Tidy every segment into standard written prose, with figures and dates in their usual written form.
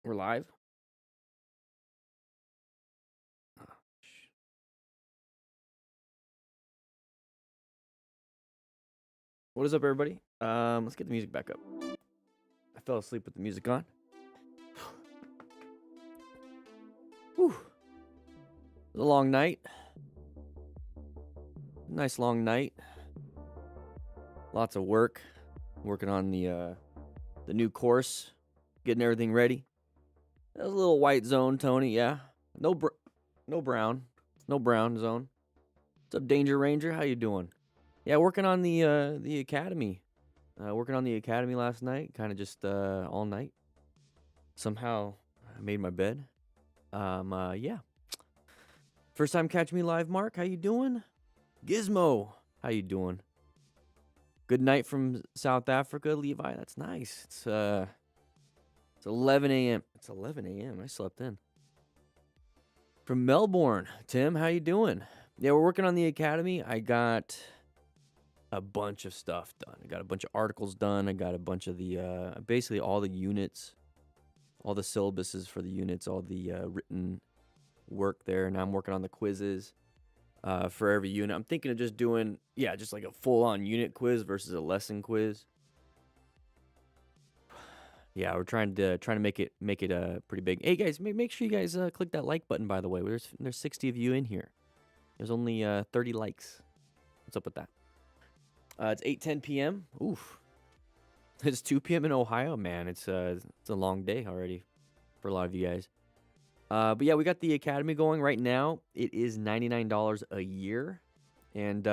We're live. What is up, everybody? Let's get the music back up. I fell asleep with the music on. Whew. was a long night. Nice long night. Lots of work. Working on the new course. Getting everything ready. That was a little white zone, Tony. Yeah. No brown. No brown zone. What's up, Danger Ranger? How you doing? Yeah, working on the academy. Working on the academy last night. Kind of just all night. Somehow I made my bed. Yeah. First time catching me live, Mark. How you doing? Gizmo, how you doing? Good night from South Africa, Levi. That's nice. It's 11 a.m. It's 11 a.m. I slept in. From Melbourne, Tim, how you doing? Yeah, we're working on the academy. I got a bunch of stuff done. I got a bunch of articles done. I got a bunch of the basically all the units, all the syllabuses for the units, all the written work there. Now I'm working on the quizzes. For every unit. I'm thinking of just doing, just like a full-on unit quiz versus a lesson quiz. Yeah, we're trying to make it pretty big. Hey guys, make sure you guys click that like button. By the way, there's 60 of you in here. There's only 30 likes. What's up with that? It's 8:10 p.m. Oof, it's 2 p.m. in Ohio. Man, it's a long day already for a lot of you guys. But yeah, we got the academy going right now. It is $99 a year, and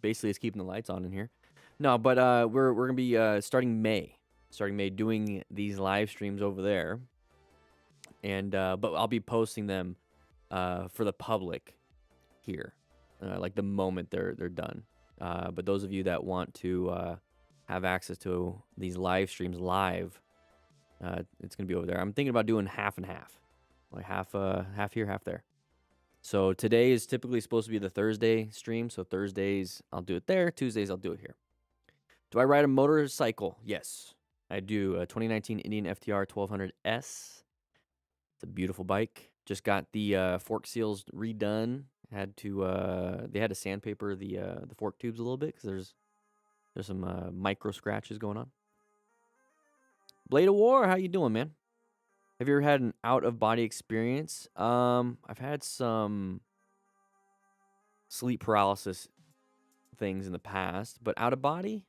basically it's keeping the lights on in here. No, but we're gonna be starting May, doing these live streams over there, and but I'll be posting them for the public here, like the moment they're done. But those of you that want to have access to these live streams live, it's gonna be over there. I'm thinking about doing half and half. Like half here, half there. So today is typically supposed to be the Thursday stream. So Thursdays, I'll do it there. Tuesdays, I'll do it here. Do I ride a motorcycle? Yes, I do. A 2019 Indian FTR 1200S. It's a beautiful bike. Just got the fork seals redone. They had to sandpaper the fork tubes a little bit because there's some micro scratches going on. Blade of War, how you doing, man? Have you ever had an out-of-body experience? I've had some sleep paralysis things in the past, but out-of-body?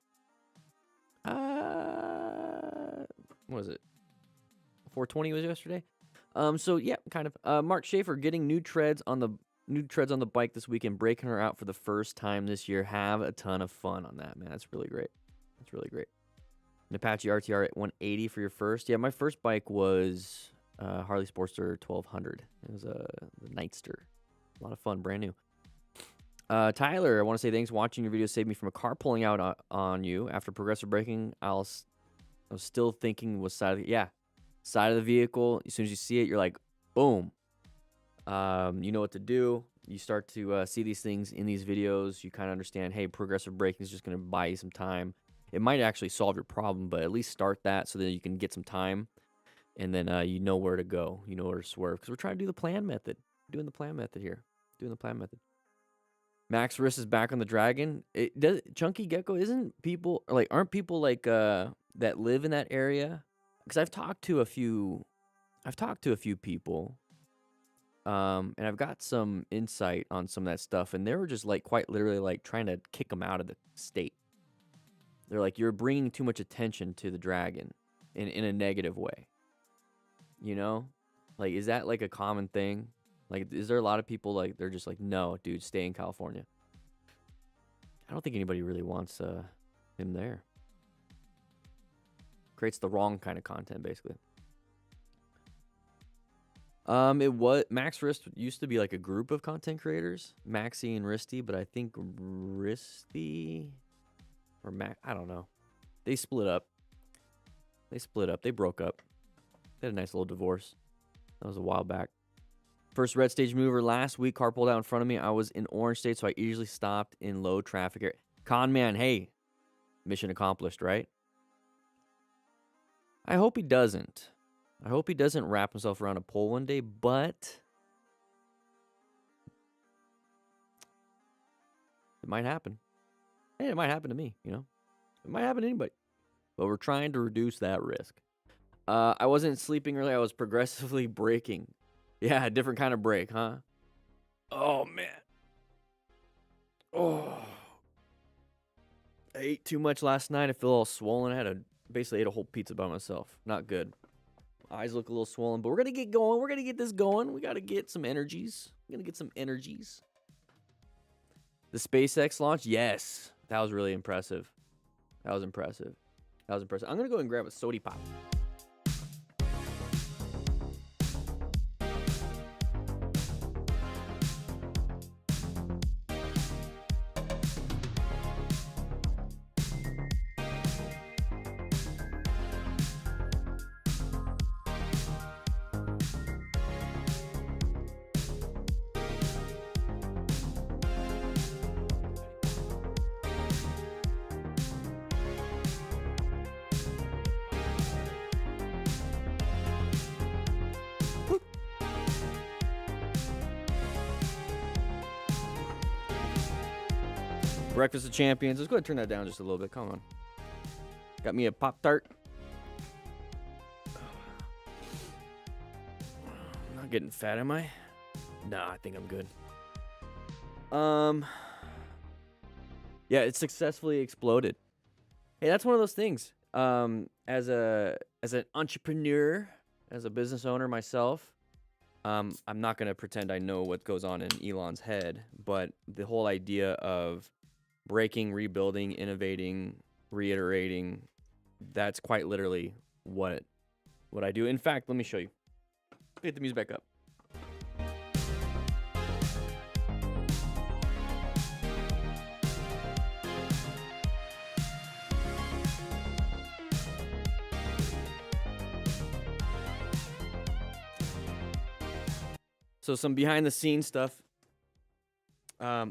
What was it? 420 was yesterday? So yeah, kind of. Mark Schaefer getting new treads on the bike this weekend, breaking her out for the first time this year. Have a ton of fun on that, man. That's really great. That's really great. An Apache RTR at 180 for your first. Yeah, my first bike was Harley Sportster 1200. It was a Nightster. A lot of fun, brand new. Tyler, I want to say thanks. Watching your video saved me from a car pulling out on you. After progressive braking, I was still thinking was side of the vehicle. As soon as you see it, you're like, boom. You know what to do. You start to see these things in these videos. You kind of understand, hey, progressive braking is just going to buy you some time. It might actually solve your problem, but at least start that so that you can get some time, and then you know where to go. You know where to swerve, because we're trying to do the plan method. Doing the plan method here. Doing the plan method. Max Riss is back on the Dragon. Chunky Gecko, aren't people like that live in that area? Because I've talked to a few people, and I've got some insight on some of that stuff, and they were just like quite literally like trying to kick them out of the state. They're like, you're bringing too much attention to the Dragon in a negative way. You know? Like, is that like a common thing? Like, is there a lot of people like, they're just like, no, dude, stay in California? I don't think anybody really wants him there. Creates the wrong kind of content, basically. Max Rist used to be like a group of content creators, Maxie and Risty, but I think Risty or I don't know. They split up. They broke up. They had a nice little divorce. That was a while back. First red stage mover last week. Car pulled out in front of me. I was in orange state, so I easily stopped in low traffic area. Con man, hey, mission accomplished, right? I hope he doesn't. I hope he doesn't wrap himself around a pole one day, but it might happen. Hey, it might happen to me, you know? It might happen to anybody. But we're trying to reduce that risk. I wasn't sleeping early. I was progressively braking. Yeah, a different kind of brake, huh? Oh, man. Oh. I ate too much last night. I feel all swollen. Basically ate a whole pizza by myself. Not good. Eyes look a little swollen, but we're going to get going. We're going to get this going. We got to get some energies. We're going to get some energies. The SpaceX launch? Yes. That was really impressive. That was impressive. I'm going to go and grab a Sodipop. Breakfast of Champions. Let's go ahead and turn that down just a little bit. Come on. Got me a Pop-Tart. I'm not getting fat, am I? Nah, I think I'm good. Yeah, it successfully exploded. Hey, that's one of those things. As an entrepreneur, as a business owner myself, I'm not gonna pretend I know what goes on in Elon's head, but the whole idea of breaking, rebuilding, innovating, reiterating, that's quite literally what I do. In fact, let me show you. Get the music back up. So some behind the scenes stuff.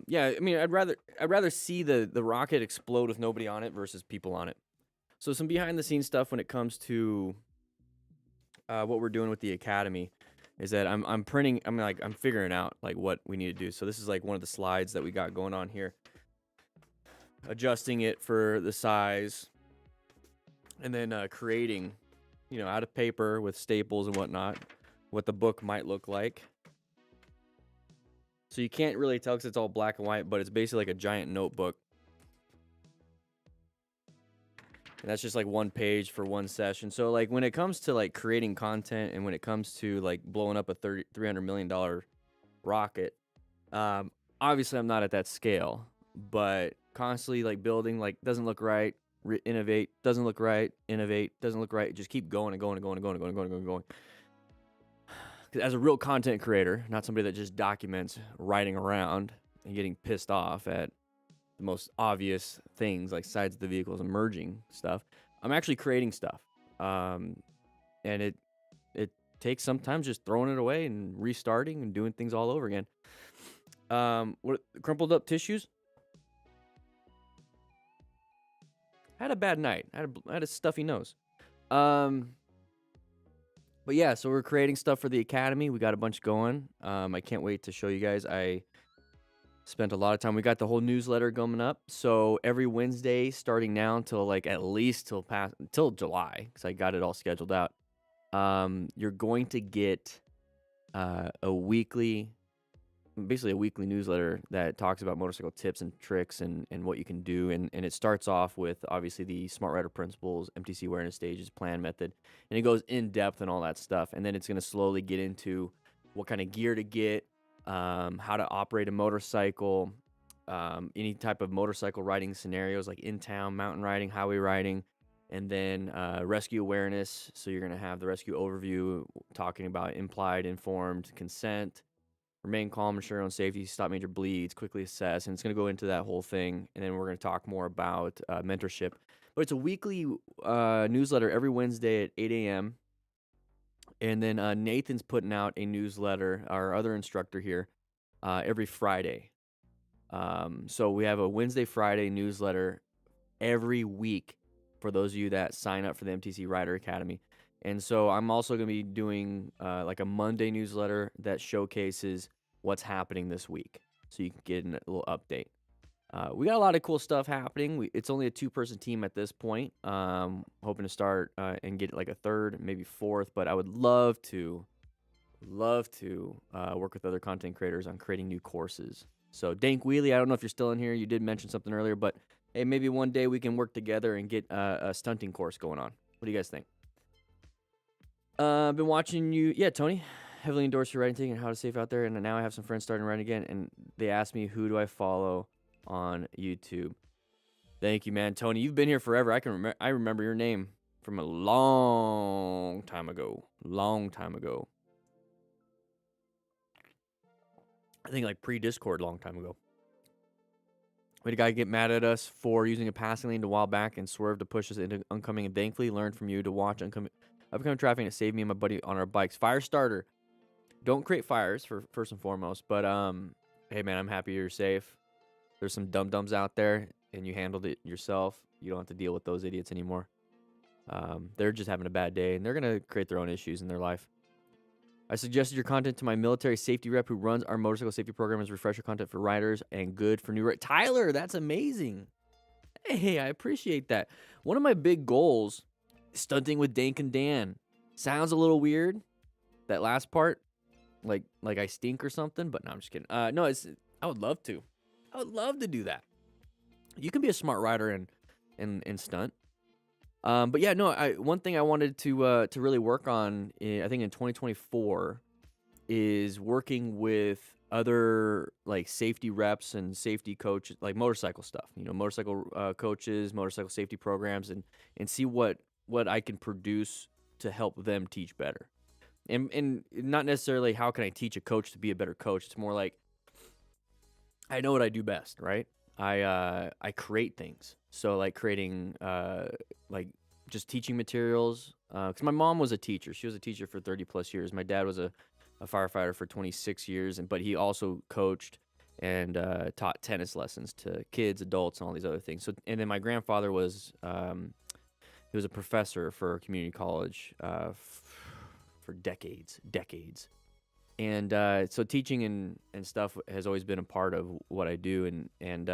Yeah, I mean, I'd rather see the rocket explode with nobody on it versus people on it. So some behind the scenes stuff when it comes to what we're doing with the academy is that I'm figuring out like what we need to do. So this is like one of the slides that we got going on here. Adjusting it for the size, and then creating, out of paper with staples and whatnot, what the book might look like. So you can't really tell because it's all black and white, but it's basically like a giant notebook. And that's just like one page for one session. So like when it comes to like creating content and when it comes to like blowing up a $300 million rocket, obviously I'm not at that scale, but constantly like building, like doesn't look right, innovate, doesn't look right, innovate, doesn't look right. Just keep going and going and going and going and going and going and going. As a real content creator, not somebody that just documents riding around and getting pissed off at the most obvious things like sides of the vehicles, emerging stuff, I'm actually creating stuff. And it takes sometimes just throwing it away and restarting and doing things all over again. What crumpled up tissues? I had a bad night. I had a stuffy nose. But yeah, so we're creating stuff for the academy. We got a bunch going. I can't wait to show you guys. I spent a lot of time. We got the whole newsletter coming up. So every Wednesday, starting now until like at least till July, because I got it all scheduled out. You're going to get basically a weekly newsletter that talks about motorcycle tips and tricks and what you can do. And it starts off with obviously the Smart Rider principles, MTC awareness stages, plan method, and it goes in depth and all that stuff. And then it's going to slowly get into what kind of gear to get, how to operate a motorcycle, any type of motorcycle riding scenarios like in town, mountain riding, highway riding, and then rescue awareness. So you're going to have the rescue overview talking about implied, informed consent, remain calm, ensure your own safety, stop major bleeds, quickly assess, and it's going to go into that whole thing. And then we're going to talk more about mentorship. But it's a weekly newsletter every Wednesday at 8 a.m. And then Nathan's putting out a newsletter, our other instructor here, every Friday. So we have a Wednesday, Friday newsletter every week for those of you that sign up for the MTC Rider Academy. And so I'm also going to be doing like a Monday newsletter that showcases what's happening this week. So you can get a little update. We got a lot of cool stuff happening. It's only a 2-person team at this point. Hoping to start and get like a third, maybe fourth. But I would love to love to work with other content creators on creating new courses. So Dank Wheelie, I don't know if you're still in here. You did mention something earlier, but hey, maybe one day we can work together and get a stunting course going on. What do you guys think? Been watching you. Yeah, Tony. Heavily endorse your writing and how to safe out there. And now I have some friends starting writing again, and they asked me, who do I follow on YouTube? Thank you, man. Tony, you've been here forever. I remember your name from a long time ago. Long time ago. I think like pre-Discord, long time ago. We had a guy get mad at us for using a passing lane a while back and swerve to push us into oncoming, and thankfully learned from you to watch upcoming traffic, and it saved me and my buddy on our bikes. Fire starter. Don't create fires, for first and foremost, but hey man, I'm happy you're safe. There's some dum-dums out there, and you handled it yourself. You don't have to deal with those idiots anymore. They're just having a bad day, and they're going to create their own issues in their life. I suggested your content to my military safety rep who runs our motorcycle safety program as refresher content for riders and good for new Tyler, that's amazing. Hey, I appreciate that. One of my big goals is stunting with Dank and Dan. Sounds a little weird, that last part, like I stink or something, but no, I'm just kidding. No, I would love to. I would love to do that. You can be a smart rider and stunt. But yeah, no, one thing I wanted to really work on, I think in 2024, is working with other like safety reps and safety coaches, like motorcycle stuff, motorcycle coaches, motorcycle safety programs, and see what I can produce to help them teach better. And not necessarily how can I teach a coach to be a better coach. It's more like I know what I do best, right? I create things. So like creating like just teaching materials. Because my mom was a teacher. She was a teacher for 30 plus years. My dad was a firefighter for 26 years, but he also coached and taught tennis lessons to kids, adults, and all these other things. So, and then my grandfather was he was a professor for a community college for decades. And so teaching and stuff has always been a part of what I do, and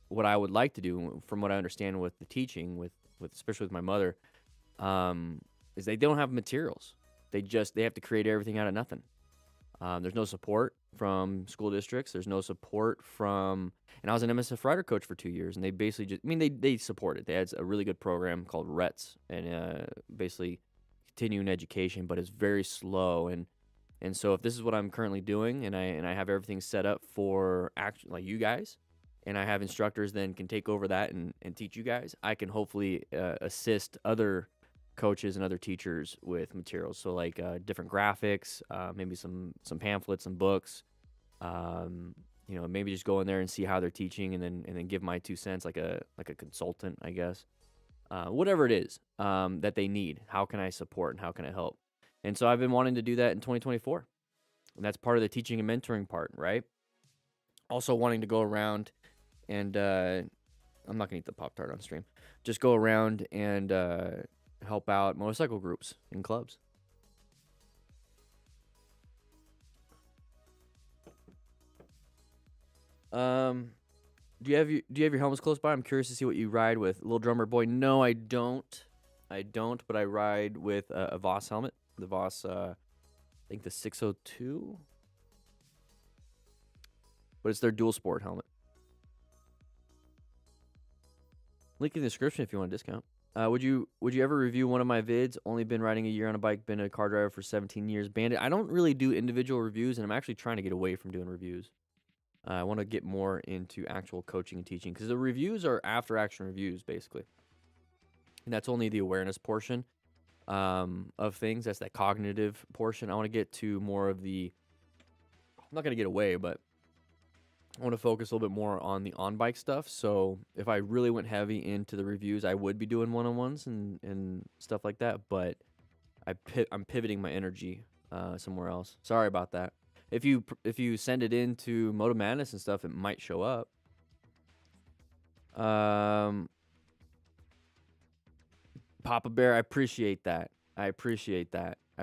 what I would like to do, from what I understand with the teaching, with especially with my mother, is they don't have materials. They have to create everything out of nothing. There's no support from school districts. There's no support from, and I was an MSF Rider coach for 2 years, and they basically they support it. They had a really good program called RETS, and basically continuing education, but it's very slow. And so if this is what I'm currently doing, and I have everything set up for like you guys, and I have instructors then can take over that and teach you guys, I can hopefully assist other coaches and other teachers with materials. So like different graphics, maybe some pamphlets and books, maybe just go in there and see how they're teaching, and then give my 2 cents like a consultant, I guess. Whatever it is that they need, how can I support and how can I help? And so I've been wanting to do that in 2024. And that's part of the teaching and mentoring part, right? Also wanting to go around and I'm not going to eat the Pop-Tart on stream. Just go around and help out motorcycle groups and clubs. Do you have your helmets close by? I'm curious to see what you ride with. Little Drummer Boy. No, I don't. But I ride with a Voss helmet. The Voss, I think the 602. But it's their dual sport helmet. Link in the description if you want a discount. Would you ever review one of my vids? Only been riding a year on a bike, been a car driver for 17 years. Bandit. I don't really do individual reviews, and I'm actually trying to get away from doing reviews. I want to get more into actual coaching and teaching, because the reviews are after action reviews, basically. And that's only the awareness portion of things. That's that cognitive portion. I want to get to more of the, I'm not going to get away, but I want to focus a little bit more on the on-bike stuff. So if I really went heavy into the reviews, I would be doing one-on-ones and stuff like that. But I'm pivoting my energy somewhere else. Sorry about that. If you send it into Moto Madness and stuff, it might show up. Papa Bear, I appreciate that. I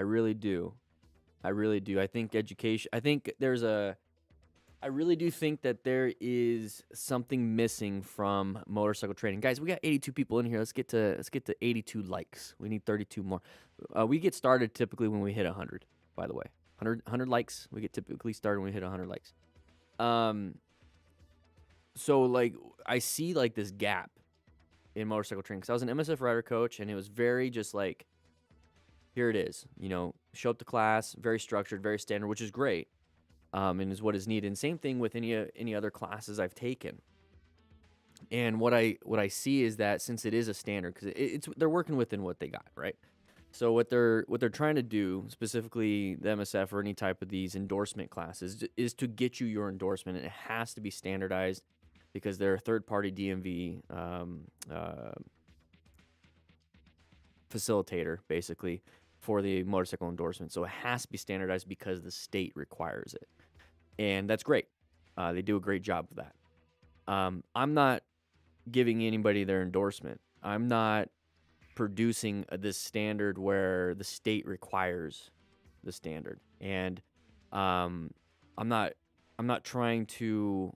really do. I think education. I really do think that there is something missing from motorcycle training. Guys, we got 82 people in here. Let's get to 82 likes. We need 32 more. We get started typically when we hit 100, by the way. 100 likes. We get typically started when we hit 100 likes. So like I see like this gap in motorcycle training because I was an MSF rider coach, and it was very just like, here it is, show up to class, very structured, very standard, which is great, and is what is needed. And same thing with any other classes I've taken. And what I see is that since it is a standard, because they're working within what they got, right? So what they're trying to do, specifically the MSF or any type of these endorsement classes, is to get you your endorsement. And it has to be standardized because they're a third-party DMV facilitator, basically, for the motorcycle endorsement. So it has to be standardized because the state requires it. And that's great. They do a great job of that. I'm not giving anybody their endorsement. I'm not producing this standard where the state requires the standard. And I'm not trying to,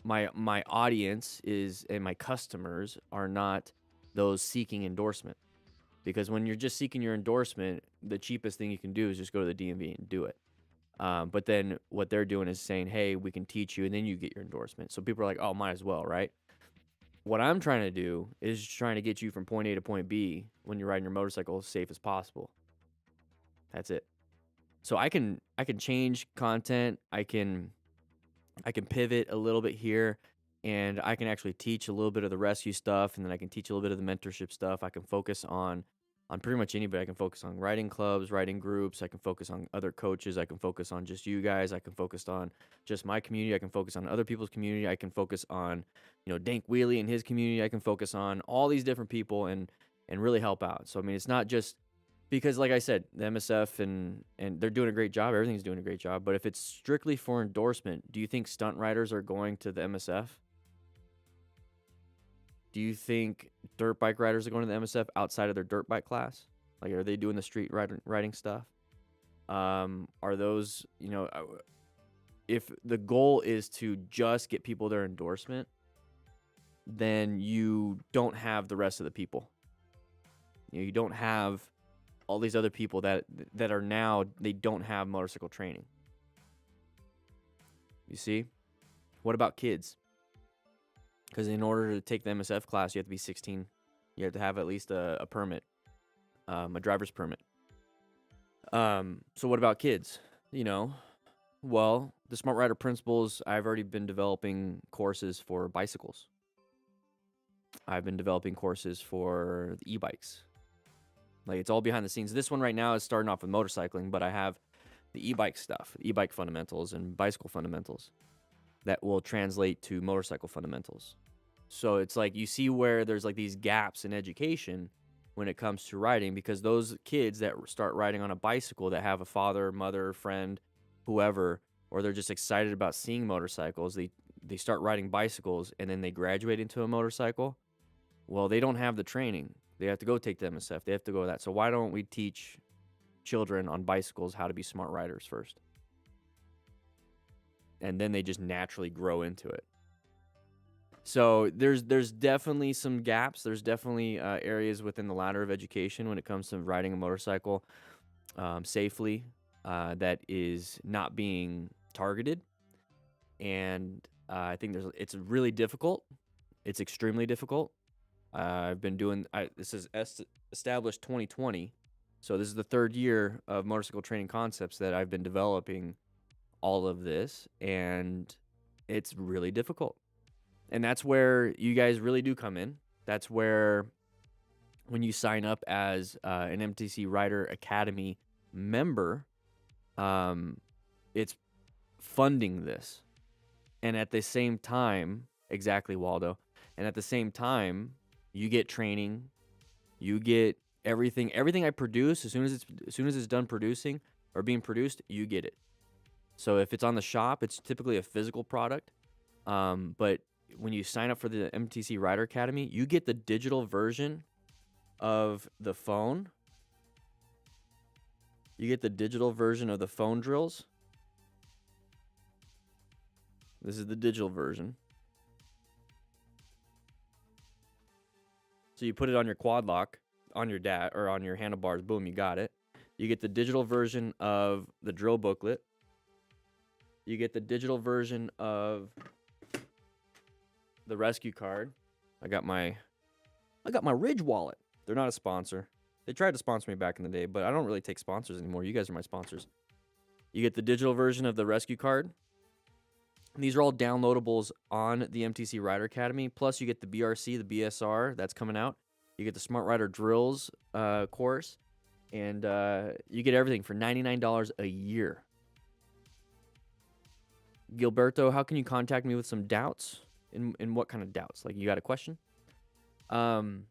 my audience is, and my customers are not those seeking endorsement. Because when you're just seeking your endorsement, the cheapest thing you can do is just go to the DMV and do it. But then what they're doing is saying, hey, we can teach you, and then you get your endorsement. So people are like, oh, might as well, right? What I'm trying to do is trying to get you from point A to point B when you're riding your motorcycle as safe as possible. That's it. So I can change content. I can pivot a little bit here, and I can actually teach a little bit of the rescue stuff, and then I can teach a little bit of the mentorship stuff. I can focus on pretty much anybody. I can focus on riding clubs, riding groups. I can focus on other coaches. I can focus on just you guys. I can focus on just my community. I can focus on other people's community. I can focus on, Dank Wheelie and his community. I can focus on all these different people and really help out. So, I mean, it's not just because, like I said, the MSF and they're doing a great job. Everything's doing a great job. But if it's strictly for endorsement, do you think stunt riders are going to the MSF? Do you think dirt bike riders are going to the MSF outside of their dirt bike class? Like, are they doing the street riding stuff? Are those, if the goal is to just get people their endorsement, then you don't have the rest of the people. You don't have all these other people that are now, they don't have motorcycle training. You see? What about kids? Because in order to take the MSF class, you have to be 16. You have to have at least a permit, a driver's permit. So what about kids? Well, the Smart Rider Principles, I've already been developing courses for bicycles. I've been developing courses for the e-bikes. Like, it's all behind the scenes. This one right now is starting off with motorcycling, but I have the e-bike stuff, e-bike fundamentals and bicycle fundamentals that will translate to motorcycle fundamentals. So it's like you see where there's like these gaps in education when it comes to riding, because those kids that start riding on a bicycle that have a father, mother, friend, whoever, or they're just excited about seeing motorcycles, they start riding bicycles and then they graduate into a motorcycle. Well, they don't have the training. They have to go take the MSF. They have to go with that. So why don't we teach children on bicycles how to be smart riders first? And then they just naturally grow into it. So there's definitely some gaps. There's definitely areas within the ladder of education when it comes to riding a motorcycle safely that is not being targeted. And I think it's really difficult. It's extremely difficult. I've been doing, this is established 2020. So this is the third year of motorcycle training concepts that I've been developing all of this, and it's really difficult. And that's where you guys really do come in. That's where, when you sign up as an MTC Rider Academy member, it's funding this. And at the same time, exactly, Waldo, and at the same time, you get training, you get everything I produce. As soon as it's done producing or being produced, you get it. So if it's on the shop, it's typically a physical product. But when you sign up for the MTC Rider Academy, you get the digital version of the phone. You get the digital version of the phone drills. This is the digital version. So you put it on your quad lock, on your or on your handlebars, boom, you got it. You get the digital version of the drill booklet. You get the digital version of the rescue card. I got my Ridge wallet. They're not a sponsor. They tried to sponsor me back in the day, but I don't really take sponsors anymore. You guys are my sponsors. You get the digital version of the rescue card. These are all downloadables on the MTC Rider Academy. Plus, you get the BRC, the BSR that's coming out. You get the Smart Rider Drills course. And you get everything for $99 a year. Gilberto, how can you contact me with some doubts? In what kind of doubts? Like, you got a question? So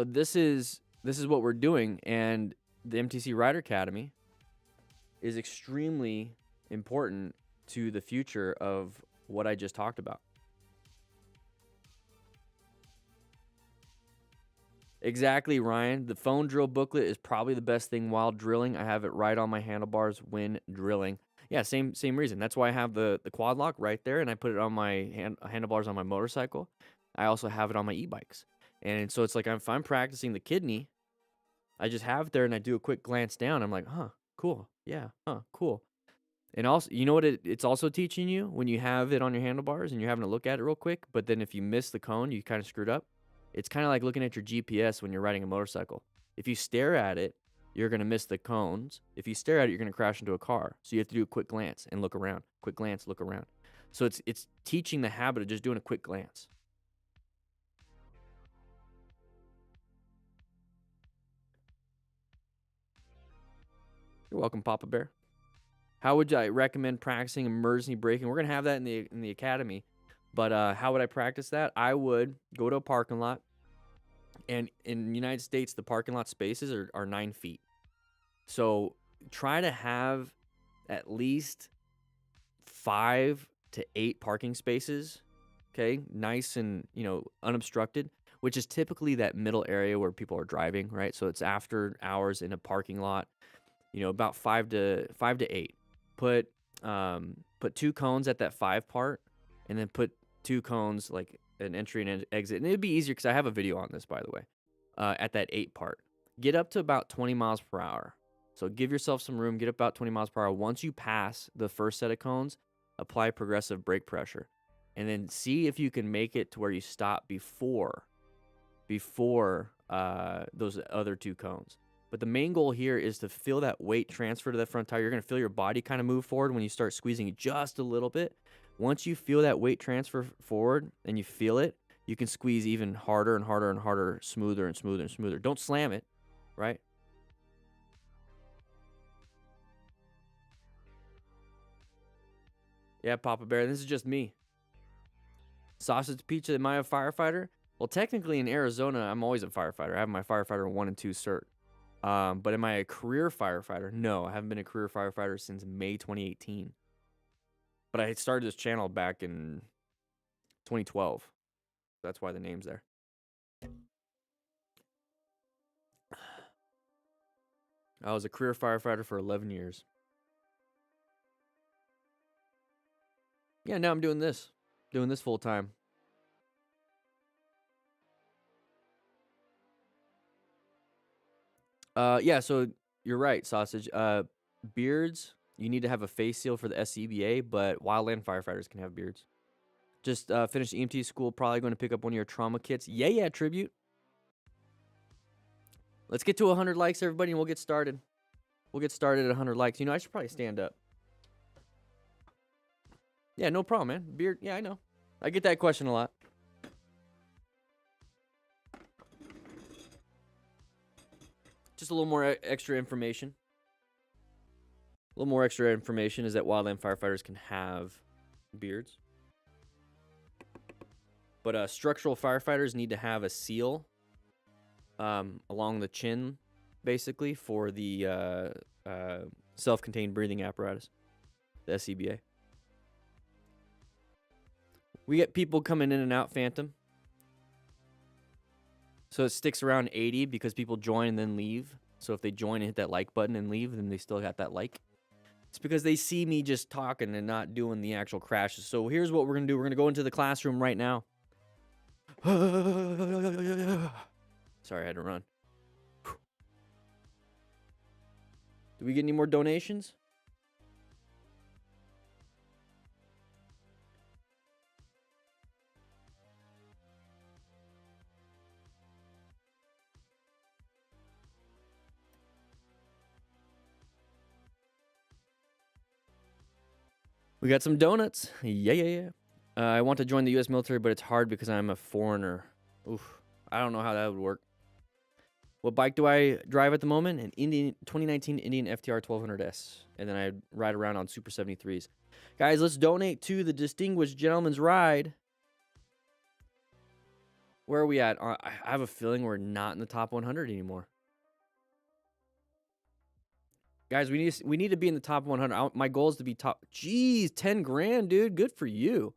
this is what we're doing, and the MTC Rider Academy is extremely important to the future of what I just talked about. Exactly, Ryan. The phone drill booklet is probably the best thing while drilling. I have it right on my handlebars when drilling. Yeah, same reason. That's why I have the quad lock right there, and I put it on my handlebars on my motorcycle. I also have it on my e-bikes. And so it's like if I'm practicing the kidney, I just have it there and I do a quick glance down. I'm like, huh, cool. Yeah, huh, cool. And also, you know what it's also teaching you? When you have it on your handlebars and you're having to look at it real quick, but then if you miss the cone, you kind of screwed up. It's kind of like looking at your GPS when you're riding a motorcycle. If you stare at it, you're going to miss the cones. If you stare at it, you're going to crash into a car. So you have to do a quick glance and look around. Quick glance, look around. So it's teaching the habit of just doing a quick glance. You're welcome, Papa Bear. How would I recommend practicing emergency braking? We're going to have that in the academy. But how would I practice that? I would go to a parking lot. And in the United States, the parking lot spaces are 9 feet. So try to have at least 5 to 8 parking spaces, okay? Nice and, unobstructed, which is typically that middle area where people are driving, right? So it's after hours in a parking lot, about 5 to 8. Put 2 cones at that 5 part, and then put 2 cones like an entry and an exit. And it'd be easier because I have a video on this, by the way, at that 8 part. Get up to about 20 miles per hour. So give yourself some room, get up about 20 miles per hour. Once you pass the first set of cones, apply progressive brake pressure. And then see if you can make it to where you stop before those other 2 cones. But the main goal here is to feel that weight transfer to that front tire. You're going to feel your body kind of move forward when you start squeezing just a little bit. Once you feel that weight transfer forward and you feel it, you can squeeze even harder and harder and harder, smoother and smoother and smoother. Don't slam it, right? Yeah, Papa Bear, this is just me. Sausage Pizza, am I a firefighter? Well, technically in Arizona, I'm always a firefighter. I have my firefighter 1 and 2 cert. But am I a career firefighter? No, I haven't been a career firefighter since May 2018. But I started this channel back in 2012. That's why the name's there. I was a career firefighter for 11 years. Yeah, now I'm doing this full time. Yeah, so you're right, Sausage. Beards, you need to have a face seal for the SCBA, but wildland firefighters can have beards. Just finished EMT school, probably going to pick up one of your trauma kits. Yeah, Tribute. Let's get to 100 likes, everybody, and we'll get started. We'll get started at 100 likes. I should probably stand up. Yeah, no problem, man. Beard, yeah, I know. I get that question a lot. Just a little more extra information. A little more extra information is that wildland firefighters can have beards. But structural firefighters need to have a seal along the chin, basically, for the self-contained breathing apparatus, the SCBA. We get people coming in and out, Phantom. So it sticks around 80 because people join and then leave. So if they join and hit that like button and leave, then they still got that like. It's because they see me just talking and not doing the actual crashes. So here's what we're going to do. We're going to go into the classroom right now. Sorry, I had to run. Do we get any more donations? We got some donuts. Yeah. I want to join the U.S. military, but it's hard because I'm a foreigner. Oof. I don't know how that would work. What bike do I drive at the moment? An 2019 Indian FTR 1200S. And then I ride around on Super 73s. Guys, let's donate to the Distinguished Gentleman's Ride. Where are we at? I have a feeling we're not in the top 100 anymore. Guys, we need to be in the top 100. My goal is to be top. Jeez, 10 grand, dude. Good for you.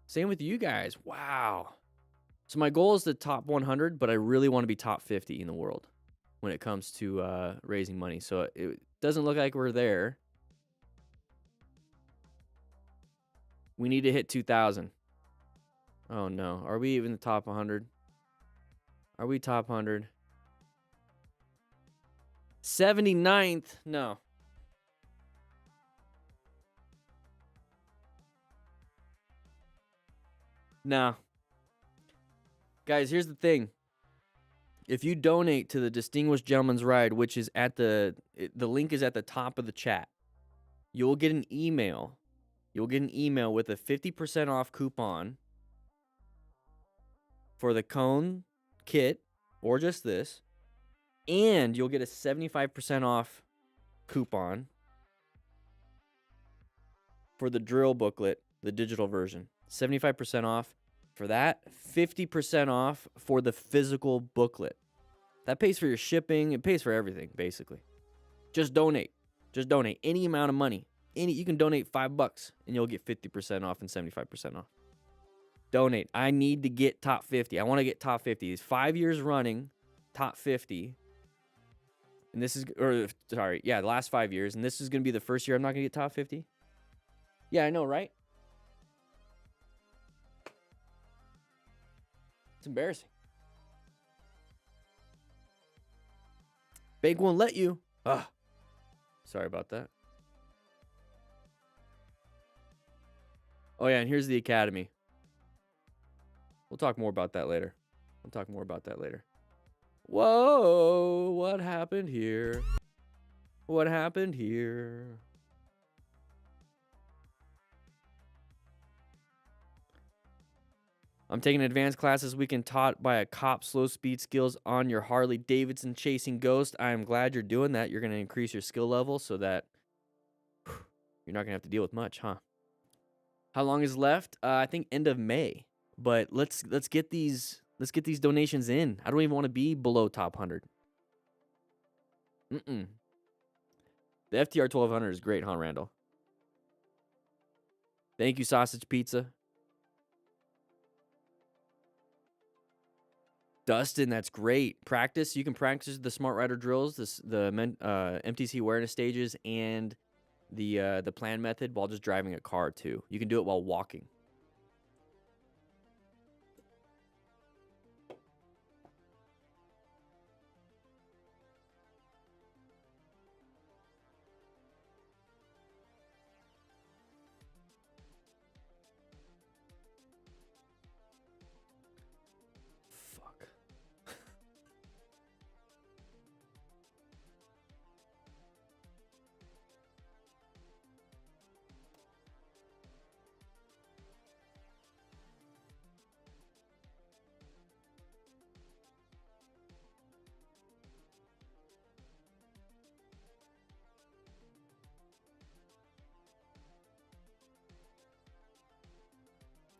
Same with you guys. Wow. So my goal is the top 100, but I really want to be top 50 in the world when it comes to raising money. So it doesn't look like we're there. We need to hit 2,000. Oh, no. Are we even the top 100? Are we top 100? 79th? No. No. Guys, here's the thing. If you donate to the Distinguished Gentleman's Ride, which is at the link is at the top of the chat, you'll get an email. You'll get an email with a 50% off coupon for the cone kit or just this. And you'll get a 75% off coupon for the drill booklet, the digital version. 75% off for that, 50% off for the physical booklet. That pays for your shipping. It pays for everything, basically. Just donate. Just donate any amount of money. You can donate $5 and you'll get 50% off and 75% off. Donate. I need to get top 50. I want to get top 50. It's 5 years running, top 50. And this is, the last 5 years. And this is going to be the first year I'm not going to get top 50. Yeah, I know, right? It's embarrassing. Bank won't let you. Ugh. Sorry about that. Oh, yeah, and here's the academy. We'll talk more about that later. Whoa, what happened here? What happened here? I'm taking an advanced class this weekend taught by a cop, slow speed skills on your Harley Davidson chasing ghost. I am glad you're doing that. You're going to increase your skill level so that you're not going to have to deal with much, huh? How long is left? I think end of May. But let's get these donations in. I don't even want to be below top 100. The FTR 1200 is great, huh, Randall? Thank you, Sausage Pizza. Dustin, that's great. Practice. You can practice the Smart Rider drills, the MTC awareness stages, and the plan method while just driving a car too. You can do it while walking.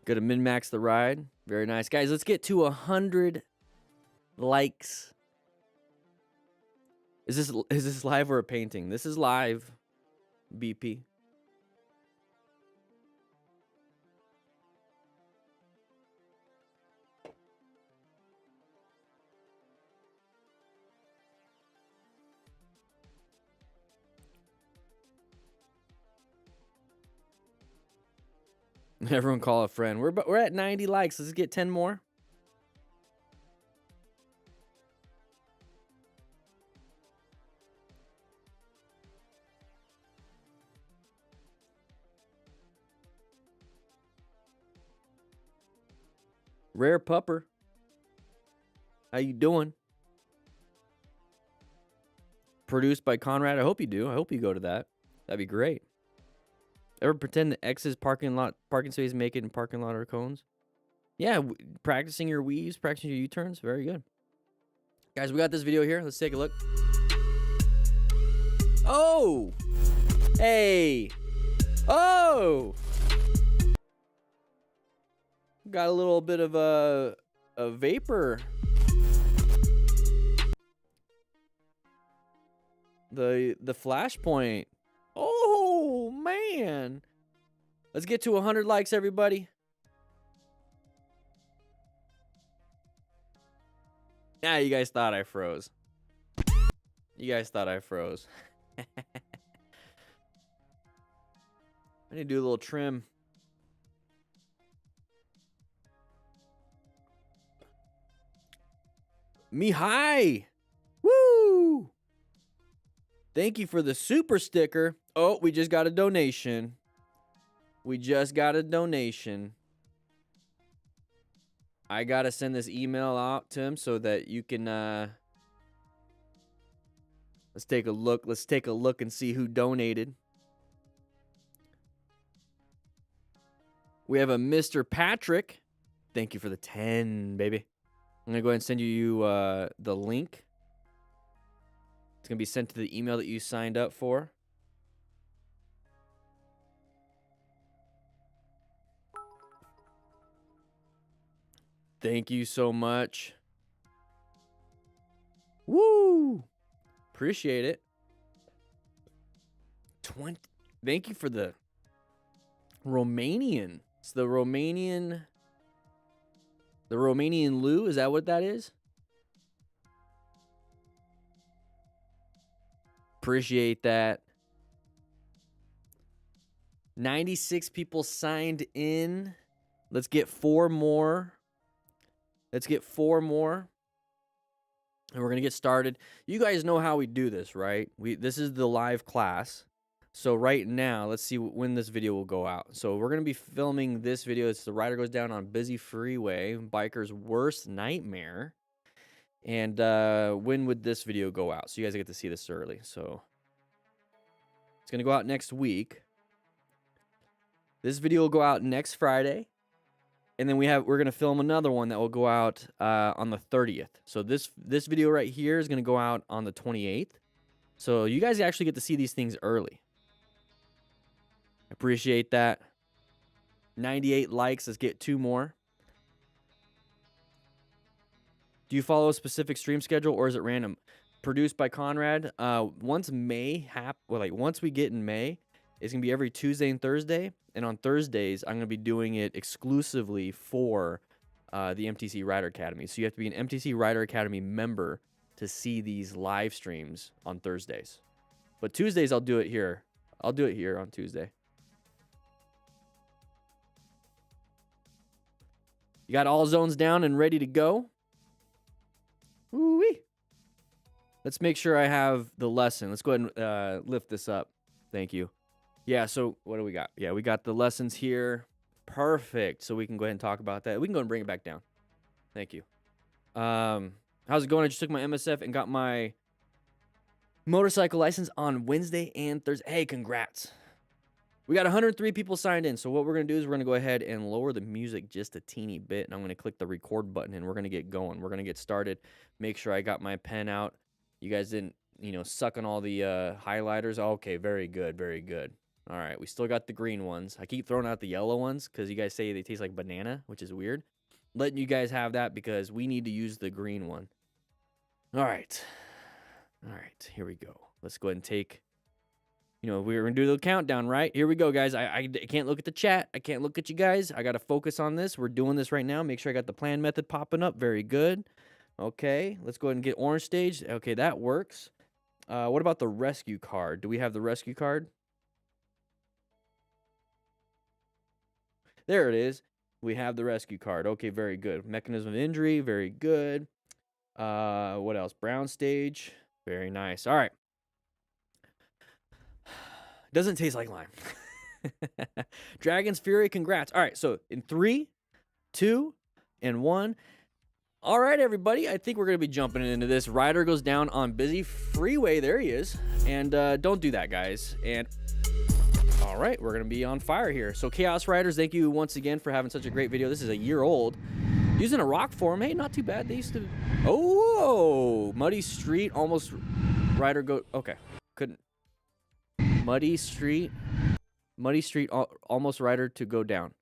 Got to min-max the ride. Very nice. Guys, let's get to 100 likes. Is this live or a painting? This is live, BP. Everyone call a friend. We're at 90 likes. Let's get 10 more. Rare Pupper. How you doing? Produced by Conrad. I hope you do. I hope you go to that. That'd be great. Ever pretend that X's parking space make it in parking lot or cones? Yeah, practicing your weaves, practicing your U-turns. Very good. Guys, we got this video here. Let's take a look. Oh! Hey! Oh! Got a little bit of a vapor. The flashpoint. Oh, man. Let's get to 100 likes, everybody. Yeah, you guys thought I froze. You guys thought I froze. I need to do a little trim. Mihai! Woo! Thank you for the super sticker. Oh, we just got a donation. We just got a donation. I got to send this email out to him so that you can... Let's take a look. Let's take a look and see who donated. We have a Mr. Patrick. Thank you for the 10, baby. I'm going to go ahead and send you the link. It's going to be sent to the email that you signed up for. Thank you so much. Woo! Appreciate it. 20. Thank you for the Romanian. It's the Romanian Lou. Is that what that is? Appreciate that. 96 people signed in. Let's get 4 more. Let's get 4 more. And we're going to get started. You guys know how we do this, right? This is the live class. So right now, let's see when this video will go out. So we're going to be filming this video. It's the Ryder goes down on busy freeway, biker's worst nightmare. And when would this video go out? So you guys get to see this early. So it's going to go out next week. This video will go out next Friday. And then we're going to film another one that will go out on the 30th. So this video right here is going to go out on the 28th. So you guys actually get to see these things early. Appreciate that. 98 likes. Let's get 2 more. Do you follow a specific stream schedule or is it random? Produced by Conrad. Once we get in May, it's going to be every Tuesday and Thursday. And on Thursdays, I'm going to be doing it exclusively for the MTC Rider Academy. So you have to be an MTC Rider Academy member to see these live streams on Thursdays. But Tuesdays, I'll do it here. I'll do it here on Tuesday. You got all zones down and ready to go? Woo-wee. Let's make sure I have the lesson. Let's go ahead and lift this up. Thank you. Yeah, so what do we got? Yeah, we got the lessons here. Perfect. So we can go ahead and talk about that. We can go and bring it back down. Thank you. How's it going? I just took my MSF and got my motorcycle license on Wednesday and Thursday. Hey, congrats. We got 103 people signed in. So what we're going to do is we're going to go ahead and lower the music just a teeny bit. And I'm going to click the record button and we're going to get going. We're going to get started. Make sure I got my pen out. You guys didn't, suck on all the highlighters. Okay, very good, very good. All right, we still got the green ones. I keep throwing out the yellow ones because you guys say they taste like banana, which is weird. Letting you guys have that because we need to use the green one. All right. All right, here we go. Let's go ahead and take, we're going to do the countdown, right? Here we go, guys. I can't look at the chat. I can't look at you guys. I got to focus on this. We're doing this right now. Make sure I got the plan method popping up. Very good. Okay, let's go ahead and get orange stage. Okay, that works. What about the rescue card? Do we have the rescue card? There it is. We have the rescue card. Okay, very good. Mechanism of injury, very good. What else? Brown stage. Very nice. All right. Doesn't taste like lime. Dragon's Fury, congrats. All right, so in 3, 2, and 1. All right, everybody. I think we're going to be jumping into this. Ryder goes down on busy freeway. There he is. And don't do that, guys. And all right, we're going to be on fire here. So Chaos Riders, thank you once again for having such a great video. This is a year old. Using a rock form. Hey, not too bad. They used to... Oh, muddy street. Almost Ryder go... Okay. Couldn't... Muddy street. Muddy street. Almost Ryder to go down.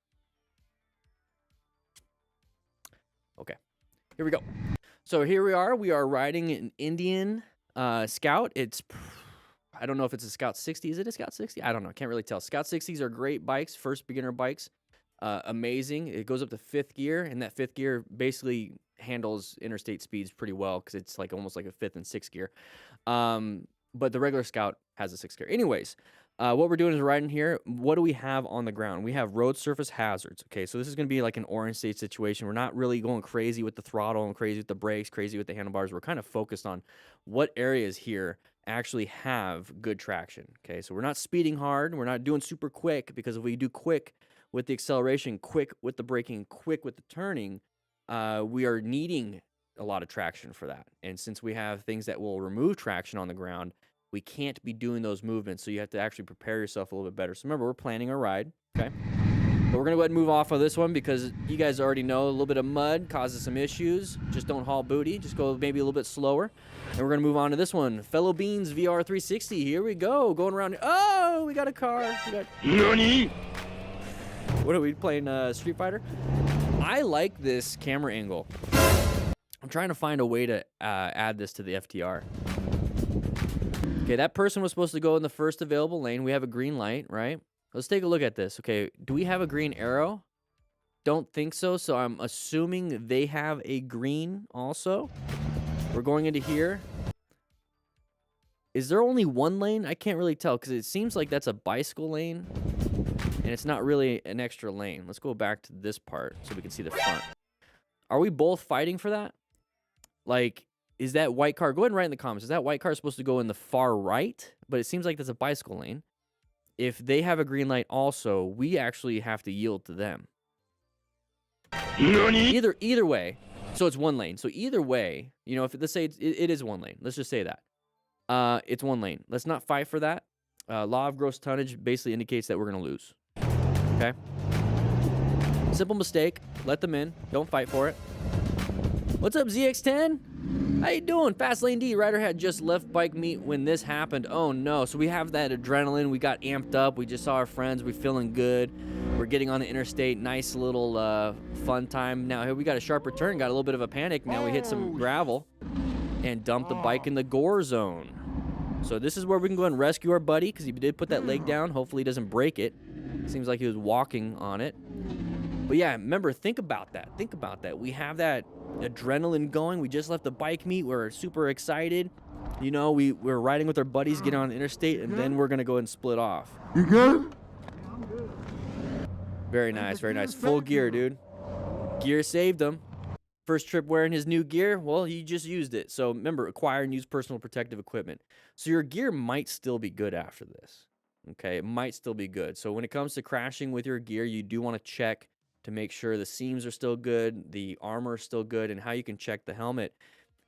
Okay. Here we go. So here we are. We are riding an Indian Scout. It's... I don't know if it's a Scout 60. Is it a Scout 60? I don't know. Can't really tell. Scout 60s are great bikes. First beginner bikes. Amazing. It goes up to 5th gear, and that 5th gear basically handles interstate speeds pretty well because it's like almost like a 5th and 6th gear. But the regular Scout has a 6th gear. Anyways, what we're doing is riding here. What do we have on the ground? We have road surface hazards. Okay, so this is going to be like an orange state situation. We're not really going crazy with the throttle and crazy with the brakes, crazy with the handlebars. We're kind of focused on what areas here actually have good traction. Okay, so we're not speeding hard. We're not doing super quick, because if we do quick with the acceleration, quick with the braking, quick with the turning, we are needing a lot of traction for that. And since we have things that will remove traction on the ground, we can't be doing those movements. So you have to actually prepare yourself a little bit better. So remember, we're planning a ride, okay? But we're going to go ahead and move off of this one because you guys already know a little bit of mud causes some issues. Just don't haul booty. Just go maybe a little bit slower. And we're going to move on to this one. Fellow Beans VR 360. Here we go. Going around. Oh, we got a car. We got... NANI? What are we playing? Street Fighter? I like this camera angle. I'm trying to find a way to add this to the FTR. Okay, that person was supposed to go in the first available lane. We have a green light, right? Let's take a look at this. Okay, do we have a green arrow? Don't think so, so I'm assuming they have a green also. We're going into here. Is there only one lane? I can't really tell because it seems like that's a bicycle lane, and it's not really an extra lane. Let's go back to this part so we can see the front. Are we both fighting for that? Like, is that white car... Go ahead and write in the comments. Is that white car supposed to go in the far right? But it seems like that's a bicycle lane. If they have a green light also, we actually have to yield to them. NANI? Either way. So it's one lane. So either way, you know, if let's say it is one lane. Let's just say that. It's one lane. Let's not fight for that. Law of gross tonnage basically indicates that we're going to lose. Okay? Simple mistake. Let them in. Don't fight for it. What's up, ZX10? How you doing? Fast Lane D. Ryder had just left bike meet when this happened. Oh, no. So we have that adrenaline. We got amped up. We just saw our friends. We're feeling good. We're getting on the interstate. Nice little fun time. Now, here we got a sharper turn. Got a little bit of a panic. Now we hit some gravel and dumped the bike in the gore zone. So this is where we can go and rescue our buddy because he did put that leg down. Hopefully he doesn't break it. Seems like he was walking on it. But yeah, remember, think about that. Think about that. We have that adrenaline going. We just left the bike meet. We're super excited. You know, we're riding with our buddies, getting on the interstate, and then we're going to go and split off. You good? Very nice, very nice. Full gear, dude. Gear saved him. First trip wearing his new gear, well, he just used it. So remember, acquire and use personal protective equipment. So your gear might still be good after this. Okay, it might still be good. So when it comes to crashing with your gear, you do want to check to make sure the seams are still good, the armor is still good, and how you can check the helmet.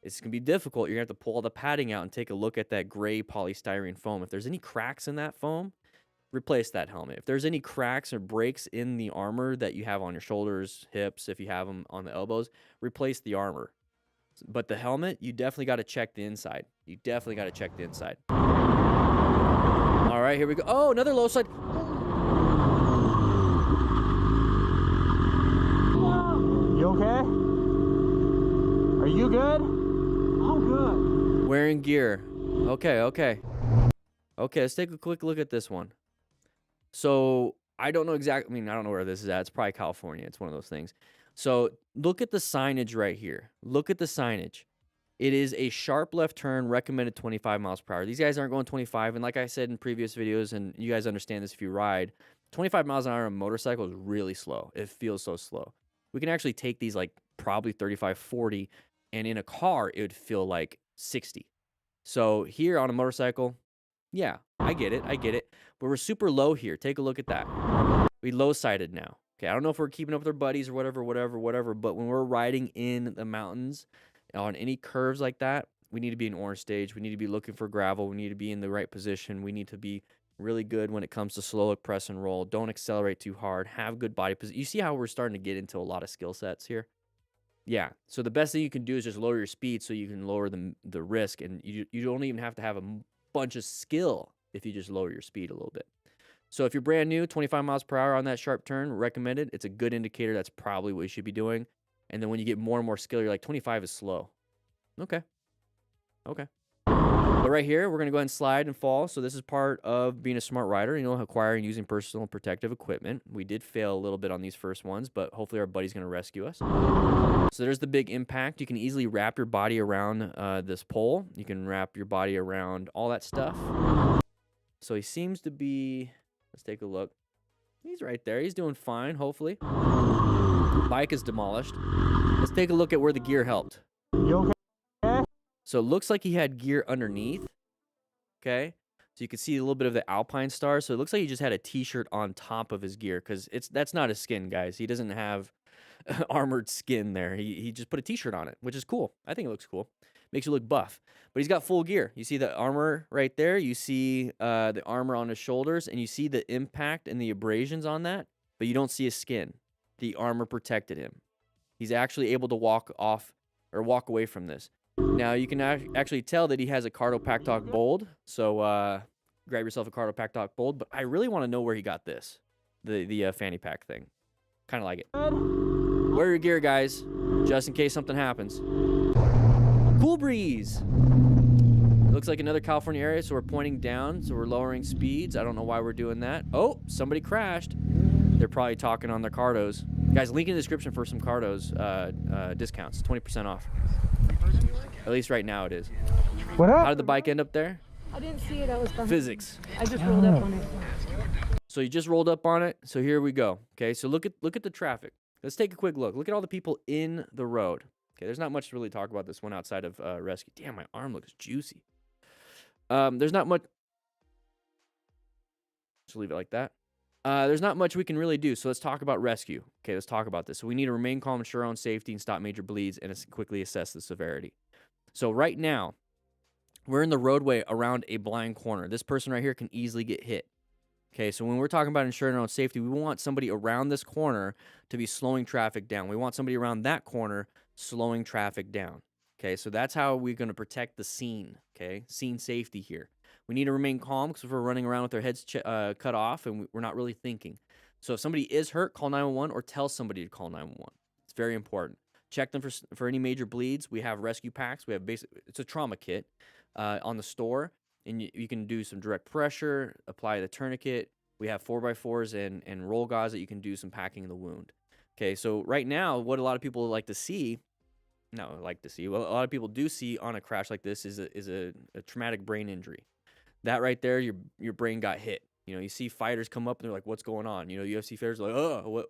It's going to be difficult. You're going to have to pull all the padding out and take a look at that gray polystyrene foam. If there's any cracks in that foam, replace that helmet. If there's any cracks or breaks in the armor that you have on your shoulders, hips, if you have them on the elbows, replace the armor. But the helmet, you definitely got to check the inside. You definitely got to check the inside. All right, here we go. Oh, another low side. You okay? Are you good? I'm good. Wearing gear. Okay, okay. Okay, let's take a quick look at this one. So, I don't know exactly, I mean, I don't know where this is at. It's probably California. It's one of those things. So, look at the signage right here. Look at the signage. It is a sharp left turn, recommended 25 miles per hour. These guys aren't going 25, and like I said in previous videos, and you guys understand this if you ride, 25 miles an hour on a motorcycle is really slow. It feels so slow. We can actually take these like probably 35, 40, and in a car, it would feel like 60. So here on a motorcycle, yeah, I get it. But we're super low here. Take a look at that. We low-sided now, Okay, I don't know if we're keeping up with our buddies or whatever, but when we're riding in the mountains on any curves like that, we need to be in orange stage. We need to be looking for gravel. We need to be in the right position. We need to be really good when it comes to slow look, press, and roll. Don't accelerate too hard. Have good body position. You see how we're starting to get into a lot of skill sets here? Yeah. So the best thing you can do is just lower your speed so you can lower the risk. And you don't even have to have a bunch of skill if you just lower your speed a little bit. So if you're brand new, 25 miles per hour on that sharp turn, recommended. It's a good indicator. That's probably what you should be doing. And then when you get more and more skill, you're like, 25 is slow. Okay. Okay. But right here, we're going to go ahead and slide and fall. So this is part of being a smart rider, acquiring and using personal protective equipment. We did fail a little bit on these first ones, but hopefully our buddy's going to rescue us. So there's the big impact. You can easily wrap your body around this pole. You can wrap your body around all that stuff. So he seems to be... Let's take a look. He's right there. He's doing fine, hopefully. Bike is demolished. Let's take a look at where the gear helped. You okay? So it looks like he had gear underneath. Okay. So you can see a little bit of the Alpine star. So it looks like he just had a t-shirt on top of his gear because that's not his skin, guys. He doesn't have armored skin there. He just put a t-shirt on it, which is cool. I think it looks cool. Makes you look buff. But he's got full gear. You see the armor right there. You see the armor on his shoulders, and you see the impact and the abrasions on that, but you don't see his skin. The armor protected him. He's actually able to walk off or walk away from this. Now, you can actually tell that he has a Cardo Pack Talk Bold, so grab yourself a Cardo Pack Talk Bold, but I really want to know where he got this, the fanny pack thing. Kind of like it. Wear your gear, guys, just in case something happens. Cool breeze. Looks like another California area, so we're pointing down, so we're lowering speeds. I don't know why we're doing that. Oh, somebody crashed. They're probably talking on their Cardos. Guys, link in the description for some Cardos discounts, 20% off. At least right now it is. What happened? How did the bike end up there? I didn't see it. I was behind. Physics. I just rolled up on it. So you just rolled up on it. So here we go. Okay, so look at the traffic. Let's take a quick look. Look at all the people in the road. Okay, there's not much to really talk about this one outside of rescue. Damn, my arm looks juicy. There's not much. Just leave it like that. There's not much we can really do. So let's talk about rescue. Okay, let's talk about this. So we need to remain calm, ensure our own safety, and stop major bleeds, and quickly assess the severity. So right now, we're in the roadway around a blind corner. This person right here can easily get hit. Okay, so when we're talking about ensuring our own safety, we want somebody around this corner to be slowing traffic down. We want somebody around that corner slowing traffic down. Okay, so that's how we're going to protect the scene. Okay, scene safety here. We need to remain calm because we're running around with our heads cut off and we're not really thinking. So if somebody is hurt, call 911 or tell somebody to call 911. It's very important. Check them for any major bleeds. We have rescue packs. We have it's a trauma kit on the store, and you can do some direct pressure, apply the tourniquet. We have 4x4s and roll gauze that you can do some packing of the wound. Okay, so right now, what a lot of people like to see, what a lot of people do see on a crash like this is a traumatic brain injury. That right there, your brain got hit. You see fighters come up and they're like, "What's going on?" UFC fighters are like, "Oh,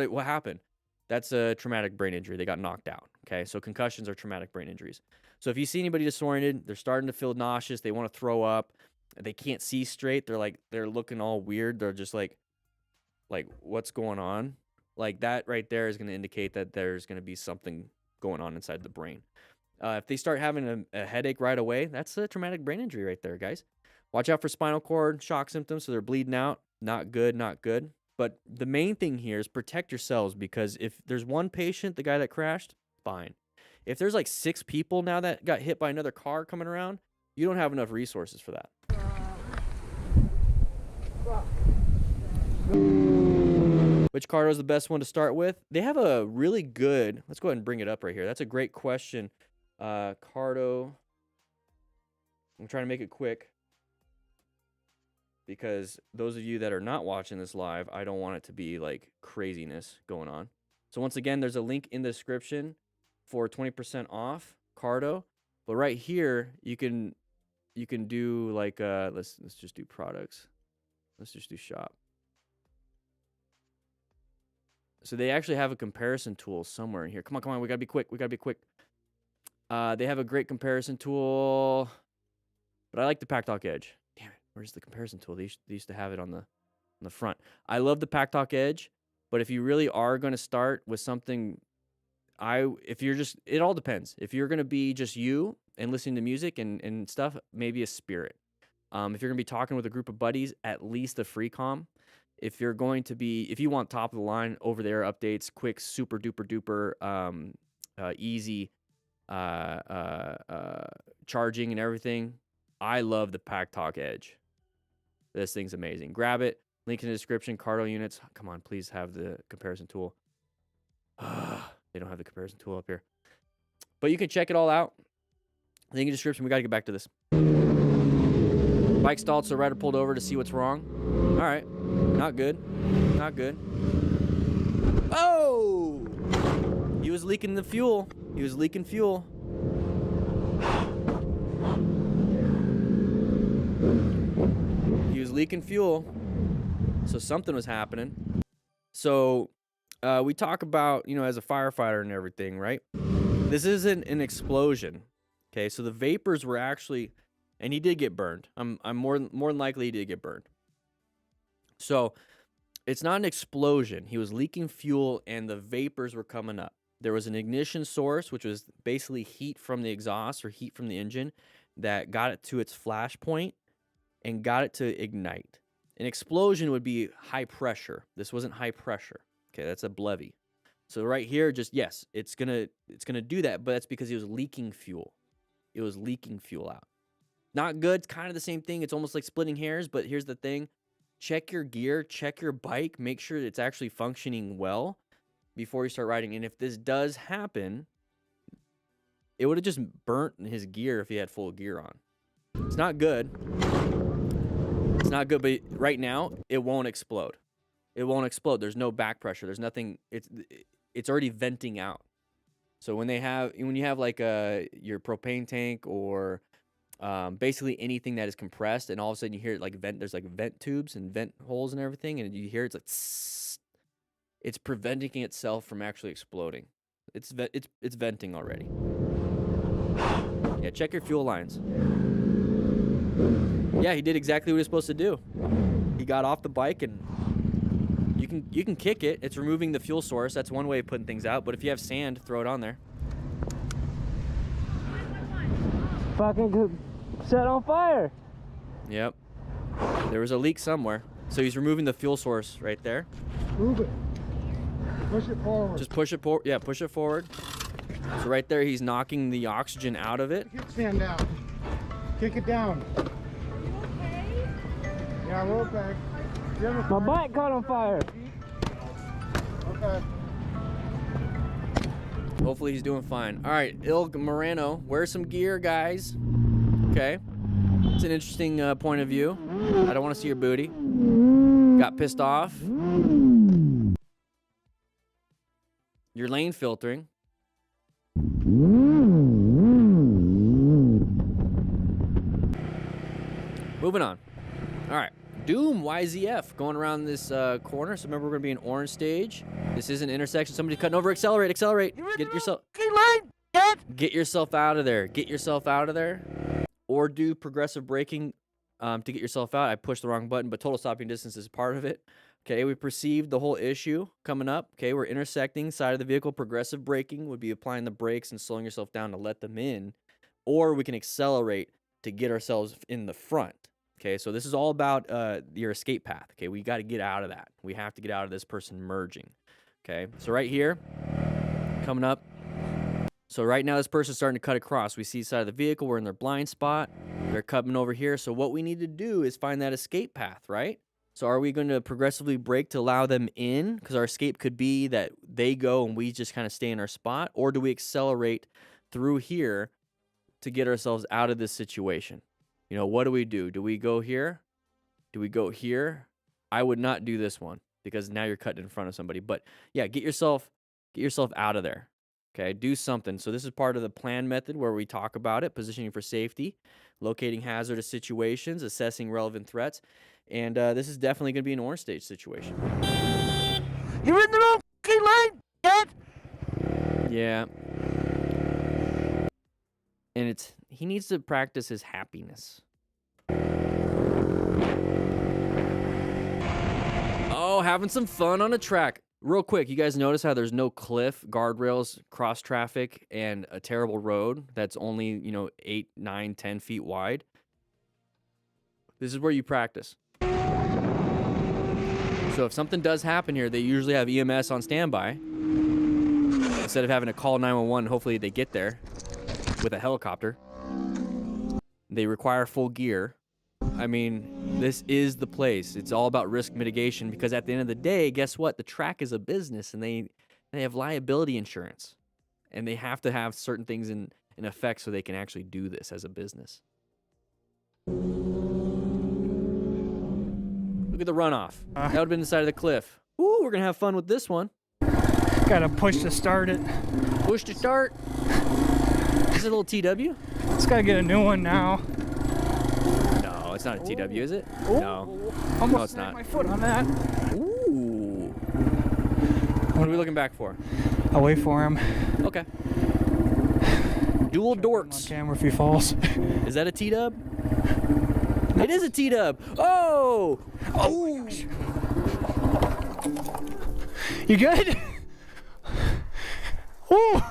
what happened?" That's a traumatic brain injury. They got knocked out. Okay, so concussions are traumatic brain injuries. So if you see anybody disoriented, they're starting to feel nauseous, they want to throw up, they can't see straight, they're looking all weird, they're just like what's going on? Like that right there is going to indicate that there's going to be something going on inside the brain. If they start having a headache right away, that's a traumatic brain injury right there, guys. Watch out for spinal cord shock symptoms. So they're bleeding out. Not good, not good. But the main thing here is protect yourselves, because if there's one patient, the guy that crashed, fine. If there's like 6 people now that got hit by another car coming around, you don't have enough resources for that. Which Cardo is the best one to start with? They have a really good, let's go ahead and bring it up right here. That's a great question. Cardo, I'm trying to make it quick, because those of you that are not watching this live, I don't want it to be like craziness going on. So once again, there's a link in the description for 20% off Cardo. But right here, you can do like let's just do products. Let's just do shop. So they actually have a comparison tool somewhere in here. Come on, we gotta be quick. They have a great comparison tool, but I like the Pack Talk Edge. Damn it, where's the comparison tool? They used to have it on the front. I love the Pack Talk Edge. But if you really are going to start with something, if you're just, it all depends. If you're going to be just you and listening to music and stuff, maybe a Spirit. If you're going to be talking with a group of buddies, at least a Freecom. If you're going to be, if you want top of the line over there updates, quick, super duper duper, easy charging and everything, I love the Pack Talk Edge. This thing's amazing. Grab it. Link in the description. Cardo units. Come on, please have the comparison tool. They don't have the comparison tool up here. But you can check it all out. Link in the description. We got to get back to this. Bike stalled, so Ryder pulled over to see what's wrong. All right. Not good. Not good. Oh! He was leaking the fuel. He was leaking fuel. He was leaking fuel. So something was happening. So we talk about, you know, as a firefighter and everything, right? This isn't an explosion. Okay, so the vapors were actually, and he did get burned. I'm more than likely he did get burned. So it's not an explosion. He was leaking fuel and the vapors were coming up. There was an ignition source, which was basically heat from the exhaust or heat from the engine that got it to its flash point and got it to ignite. An explosion would be high pressure. This wasn't high pressure. Okay, that's a BLEVE. So right here, just yes, it's gonna do that, but that's because he was leaking fuel. It was leaking fuel out. Not good. It's kind of the same thing. It's almost like splitting hairs, but here's the thing. Check your gear, check your bike, make sure it's actually functioning well before you start riding. And if this does happen, it would have just burnt his gear if he had full gear on. It's not good. It's not good, but right now, it won't explode. It won't explode. There's no back pressure. There's nothing. It's already venting out. So when you have like your propane tank or basically anything that is compressed, and all of a sudden you hear it like vent. There's like vent tubes and vent holes and everything, and you hear it's like tss, it's preventing itself from actually exploding. It's venting already. Yeah, check your fuel lines. Yeah, he did exactly what he was supposed to do. He got off the bike, and you can kick it. It's removing the fuel source. That's one way of putting things out. But if you have sand, throw it on there. Fucking set on fire. Yep. There was a leak somewhere. So he's removing the fuel source right there. Move it. Push it forward. Just push it forward. Yeah, push it forward. So right there, he's knocking the oxygen out of it. Kickstand down. Kick it down. Are you okay? Yeah, we're okay. My bike caught on fire. Okay. Hopefully he's doing fine. All right, Il Moreno, wear some gear, guys. Okay. It's an interesting point of view. I don't want to see your booty. Got pissed off. Your lane filtering. Moving on. All right. Doom YZF going around this corner. So remember, we're going to be in orange stage. This is an intersection. Somebody's cutting over. Accelerate, accelerate. Get yourself out of there. Get yourself out of there. Or do progressive braking to get yourself out. I pushed the wrong button, but total stopping distance is part of it. Okay, we perceived the whole issue coming up. Okay, we're intersecting side of the vehicle. Progressive braking would be applying the brakes and slowing yourself down to let them in. Or we can accelerate to get ourselves in the front. Okay, so this is all about your escape path. Okay, we got to get out of that. We have to get out of this person merging. Okay, so right here, coming up. So right now, this person's starting to cut across. We see the side of the vehicle. We're in their blind spot. They're coming over here. So what we need to do is find that escape path, right? So are we going to progressively brake to allow them in? Because our escape could be that they go and we just kind of stay in our spot. Or do we accelerate through here to get ourselves out of this situation? You know, what do we do? Do we go here? Do we go here? I would not do this one because now you're cutting in front of somebody. But yeah, get yourself out of there. Okay, do something. So this is part of the plan method where we talk about it, positioning for safety, locating hazardous situations, assessing relevant threats. And this is definitely going to be an orange stage situation. You're in the wrong lane, Dad. Yeah. And he needs to practice his happiness. Oh, having some fun on a track. real quick, you guys notice how there's no cliff, guardrails, cross traffic, and a terrible road that's only, 8, 9, 10 feet wide? This is where you practice. So if something does happen here, they usually have EMS on standby. Instead of having to call 911, hopefully they get there with a helicopter. They require full gear. I mean, this is the place. It's all about risk mitigation because at the end of the day, guess what? The track is a business and they have liability insurance. And they have to have certain things in effect so they can actually do this as a business. Look at the runoff. That would have been the side of the cliff. Ooh, we're going to have fun with this one. Gotta push to start it. Push to start. Is it a little TW? It's gotta get a new one now. No, it's not a TW, is it? Ooh. No. Almost No, it's snagged not. my foot on that. Ooh. What are we looking back for? I'll wait for him. Okay. Dual On dorks. camera if he falls. Is that a T-dub? It is a T-dub. Oh! Oh! You good? Woo!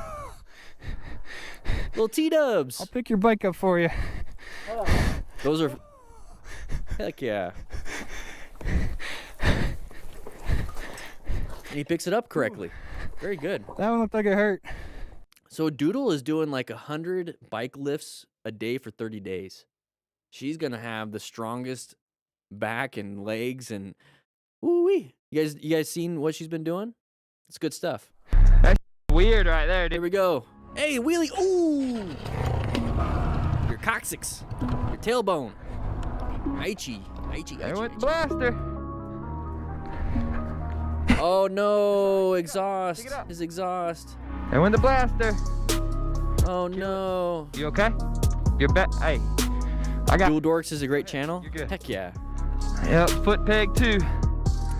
Little T-dubs. I'll pick your bike up for you. Those are... Heck yeah. And he picks it up correctly. Very good. That one looked like it hurt. So Doodle is doing like 100 bike lifts a day for 30 days. She's going to have the strongest back and legs and... Woo-wee. You guys seen what she's been doing? It's good stuff. That's weird right there, dude. Here we go. Hey, wheelie. Ooh. Your coccyx. Your tailbone. Aichi. There went the blaster. Oh no, exhaust. Pick it up. His exhaust. There went the blaster. Oh no. You okay? You're back. Hey, I got. Dual Dorks is a great channel. You're good. Heck yeah. Yep, foot peg too.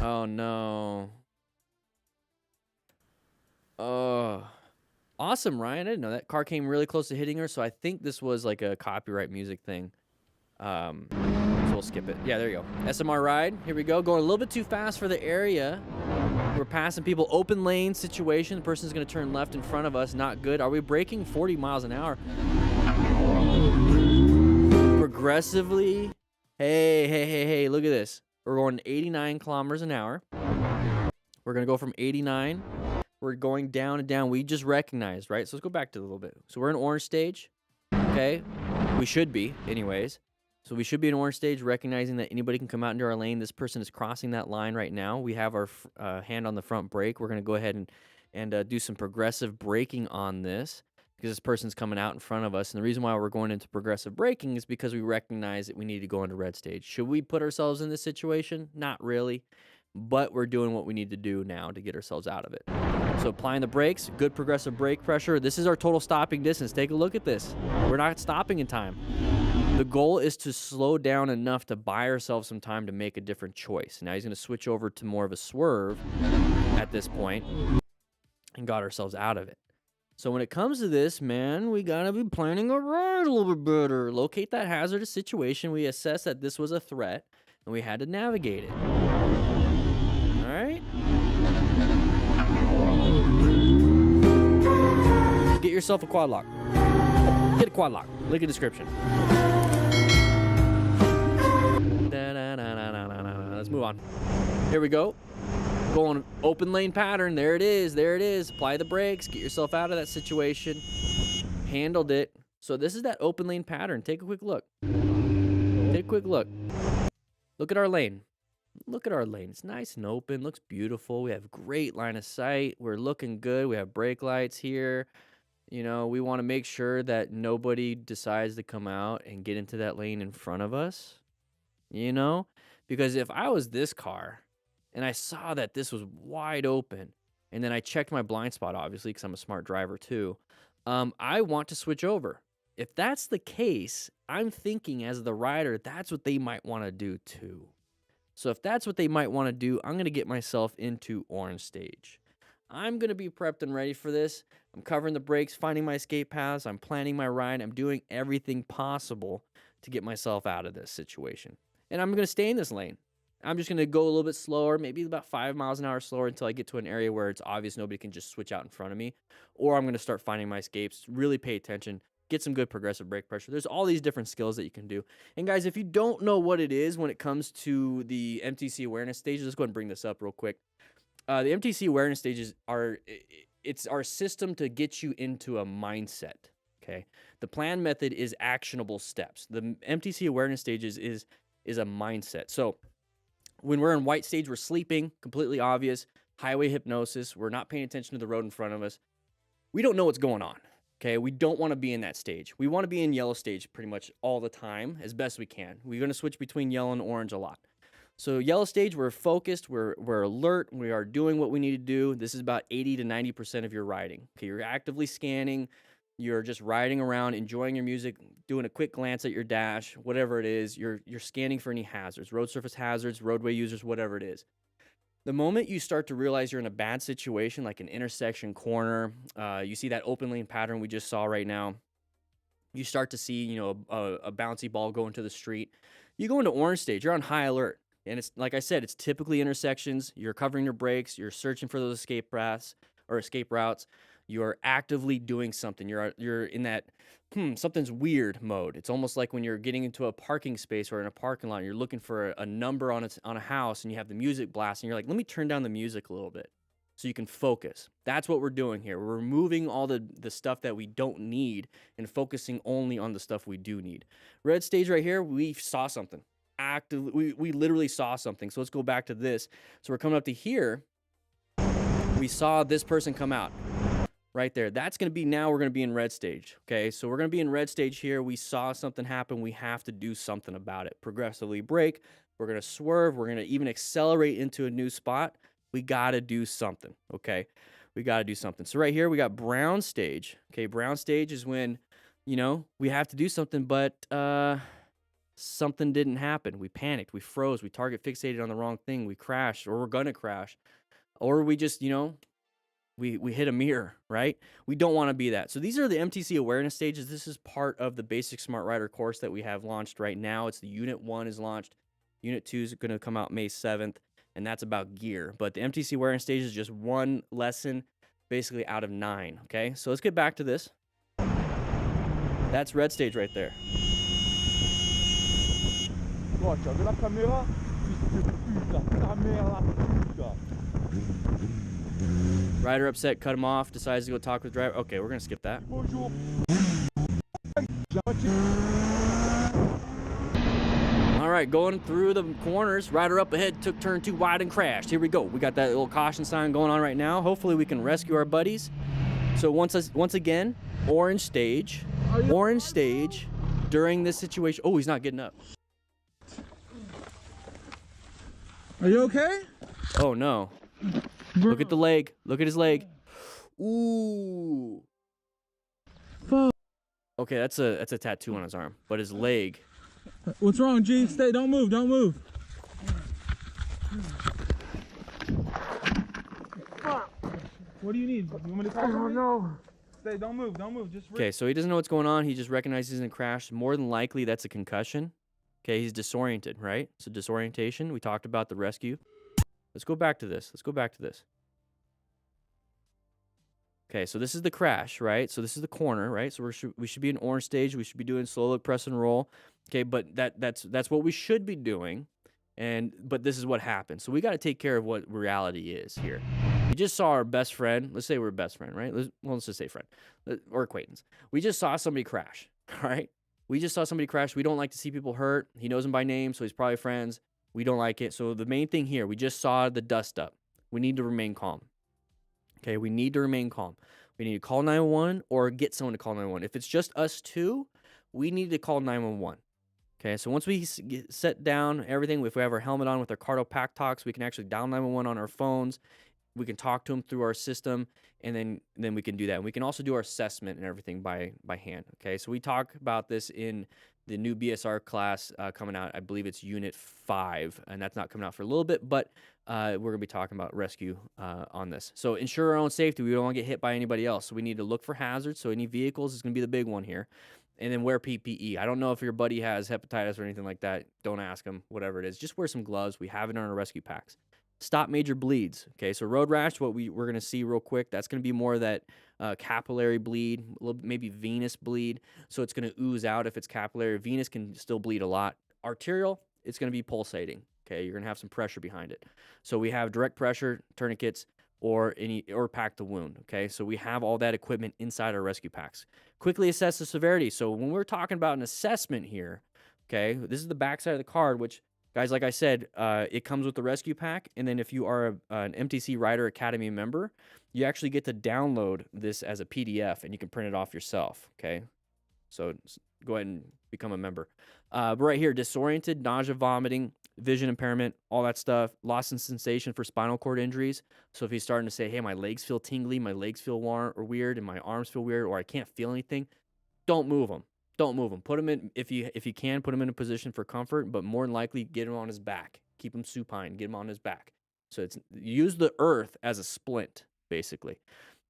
Oh no. Oh. Awesome, Ryan. I didn't know that. Car came really close to hitting her, so I think this was like a copyright music thing. So we'll skip it. Yeah, there you go. SMR ride. Here we go. Going a little bit too fast for the area. We're passing people. Open lane situation. The person's going to turn left in front of us. Not good. Are we braking 40 miles an hour? Progressively. Hey. Look at this. We're going 89 kilometers an hour. We're going to go from 89. We're going down and down. We just recognized, right? So let's go back to a little bit. So we're in orange stage. Okay. We should be, anyways. So we should be in orange stage, recognizing that anybody can come out into our lane. This person is crossing that line right now. We have our hand on the front brake. We're going to go ahead and do some progressive braking on this because this person's coming out in front of us. And the reason why we're going into progressive braking is because we recognize that we need to go into red stage. Should we put ourselves in this situation? Not really. But we're doing what we need to do now to get ourselves out of it. So applying the brakes, good progressive brake pressure. This is our total stopping distance. Take a look at this. We're not stopping in time. The goal is to slow down enough to buy ourselves some time to make a different choice. Now he's going to switch over to more of a swerve at this point and got ourselves out of it. So when it comes to this, man, we got to be planning our ride a little bit better. Locate that hazardous situation. We assessed that this was a threat and we had to navigate it. All right? Get yourself a quad lock. Get a quad lock. Link in the description. Let's move on. Here we go. Going open lane pattern. There it is. There it is. Apply the brakes. Get yourself out of that situation. Handled it. So this is that open lane pattern. Take a quick look. Take a quick look. Look at our lane. Look at our lane. It's nice and open. Looks beautiful. We have great line of sight. We're looking good. We have brake lights here. You know, we want to make sure that nobody decides to come out and get into that lane in front of us. You know? Because if I was this car and I saw that this was wide open and then I checked my blind spot, obviously, because I'm a smart driver too, I want to switch over. If that's the case, I'm thinking as the rider, that's what they might want to do too. So if that's what they might want to do, I'm going to get myself into orange stage. I'm going to be prepped and ready for this. I'm covering the brakes, finding my escape paths. I'm planning my ride. I'm doing everything possible to get myself out of this situation. And I'm going to stay in this lane. I'm just going to go a little bit slower, maybe about 5 miles an hour slower until I get to an area where it's obvious nobody can just switch out in front of me. Or I'm going to start finding my escapes, really pay attention, get some good progressive brake pressure. There's all these different skills that you can do. And guys, if you don't know what it is when it comes to the MTC awareness stages, let's go ahead and bring this up real quick. The MTC awareness stages it's our system to get you into a mindset, okay? The plan method is actionable steps. The MTC awareness stages is a mindset. So when we're in white stage, we're sleeping, completely obvious, highway hypnosis, we're not paying attention to the road in front of us. We don't know what's going on, okay? We don't want to be in that stage. We want to be in yellow stage pretty much all the time as best we can. We're going to switch between yellow and orange a lot. So yellow stage, we're focused, we're alert, we are doing what we need to do. This is about 80 to 90% of your riding. Okay, you're actively scanning, you're just riding around, enjoying your music, doing a quick glance at your dash, whatever it is. You're scanning for any hazards, road surface hazards, roadway users, whatever it is. The moment you start to realize you're in a bad situation, like an intersection corner, you see that open lane pattern we just saw right now. You start to see, you know, a bouncy ball go into the street. You go into orange stage, you're on high alert. And it's like I said, it's typically intersections. You're covering your brakes. You're searching for those escape paths or escape routes. You're actively doing something. You're in that something's weird mode. It's almost like when you're getting into a parking space or in a parking lot. You're looking for a number on a house, and you have the music blasting. You're like, let me turn down the music a little bit so you can focus. That's what we're doing here. We're removing all the stuff that we don't need and focusing only on the stuff we do need. Red stage right here, we saw something. We literally saw something. So let's go back to this. So we're coming up to here. We saw this person come out right there. That's going to be, now we're going to be in red stage. Okay. So we're going to be in red stage here. We saw something happen. We have to do something about it. Progressively brake. We're going to swerve. We're going to even accelerate into a new spot. We got to do something. Okay. We got to do something. So right here, we got brown stage. Okay. Brown stage is when, you know, we have to do something, but, something didn't happen. We panicked. We froze. We target fixated on the wrong thing. We crashed, or we're going to crash, or we just, you know, we hit a mirror, right? We don't want to be that. So these are the MTC awareness stages. This is part of the basic Smart Rider course that we have launched right now. It's the Unit 1 is launched. Unit 2 is going to come out May 7th, and that's about gear. But the MTC awareness stage is just one lesson, basically out of 9, okay? So let's get back to this. That's red stage right there. Oh, tu as la caméra? Putain, caméra, putain. Rider upset, cut him off, decides to go talk with driver. Okay, we're going to skip that. Bonjour. All right, going through the corners. Rider up ahead, took turn too wide and crashed. Here we go. We got that little caution sign going on right now. Hopefully we can rescue our buddies. So once again, orange stage. Orange stage during this situation. Oh, he's not getting up. Are you okay? Oh, no. Look at the leg. Look at his leg. Ooh. Fuck. Okay, that's a tattoo on his arm, but his leg. What's wrong, G? Stay. Don't move. Don't move. What do you need? You want me to call somebody? No. Stay. Don't move. Don't move. Just. Okay, so he doesn't know what's going on. He just recognizes he's in a crash. More than likely, that's a concussion. Okay, he's disoriented, right? So disorientation. We talked about the rescue. Let's go back to this. Let's go back to this. Okay, so this is the crash, right? So this is the corner, right? So we should be in orange stage. We should be doing slow look, press and roll. Okay, but that's what we should be doing. But this is what happened. So we got to take care of what reality is here. We just saw our best friend. Let's say we're best friend, right? Let's just say friend or acquaintance. We just saw somebody crash, all right? We just saw somebody crash. We don't like to see people hurt. He knows him by name, so he's probably friends. We don't like it. So the main thing here, we just saw the dust up. We need to remain calm. Okay, we need to remain calm. We need to call 911 or get someone to call 911. If it's just us two, we need to call 911. Okay, so once we set down everything, if we have our helmet on with our Cardo Pack Talks, we can actually dial 911 on our phones. We can talk to them through our system, and then we can do that. And we can also do our assessment and everything by hand. Okay, so we talk about this in the new BSR class coming out. I believe it's Unit 5, and that's not coming out for a little bit, but we're going to be talking about rescue on this. So ensure our own safety. We don't want to get hit by anybody else. So we need to look for hazards. So any vehicles is going to be the big one here. And then wear PPE. I don't know if your buddy has hepatitis or anything like that. Don't ask him, whatever it is. Just wear some gloves. We have it on our rescue packs. Stop major bleeds. Okay, so road rash, what we're going to see real quick, that's going to be more of that capillary bleed, a little, maybe venous bleed. So it's going to ooze out if it's capillary. Venous can still bleed a lot. Arterial, it's going to be pulsating. Okay, you're going to have some pressure behind it. So we have direct pressure, tourniquets, or pack the wound. Okay, so we have all that equipment inside our rescue packs. Quickly assess the severity. So when we're talking about an assessment here, okay, this is the back side of the card, which, guys, like I said, it comes with the rescue pack. And then if you are an MTC Rider Academy member, you actually get to download this as a PDF and you can print it off yourself. Okay, so go ahead and become a member. But right here, disoriented, nausea, vomiting, vision impairment, all that stuff, loss in sensation for spinal cord injuries. So if he's starting to say, hey, my legs feel tingly, my legs feel warm or weird, and my arms feel weird, or I can't feel anything, don't move him. Don't move him. Put him in, if you can, put him in a position for comfort, but more than likely, get him on his back. Keep him supine, get him on his back. So use the earth as a splint, basically.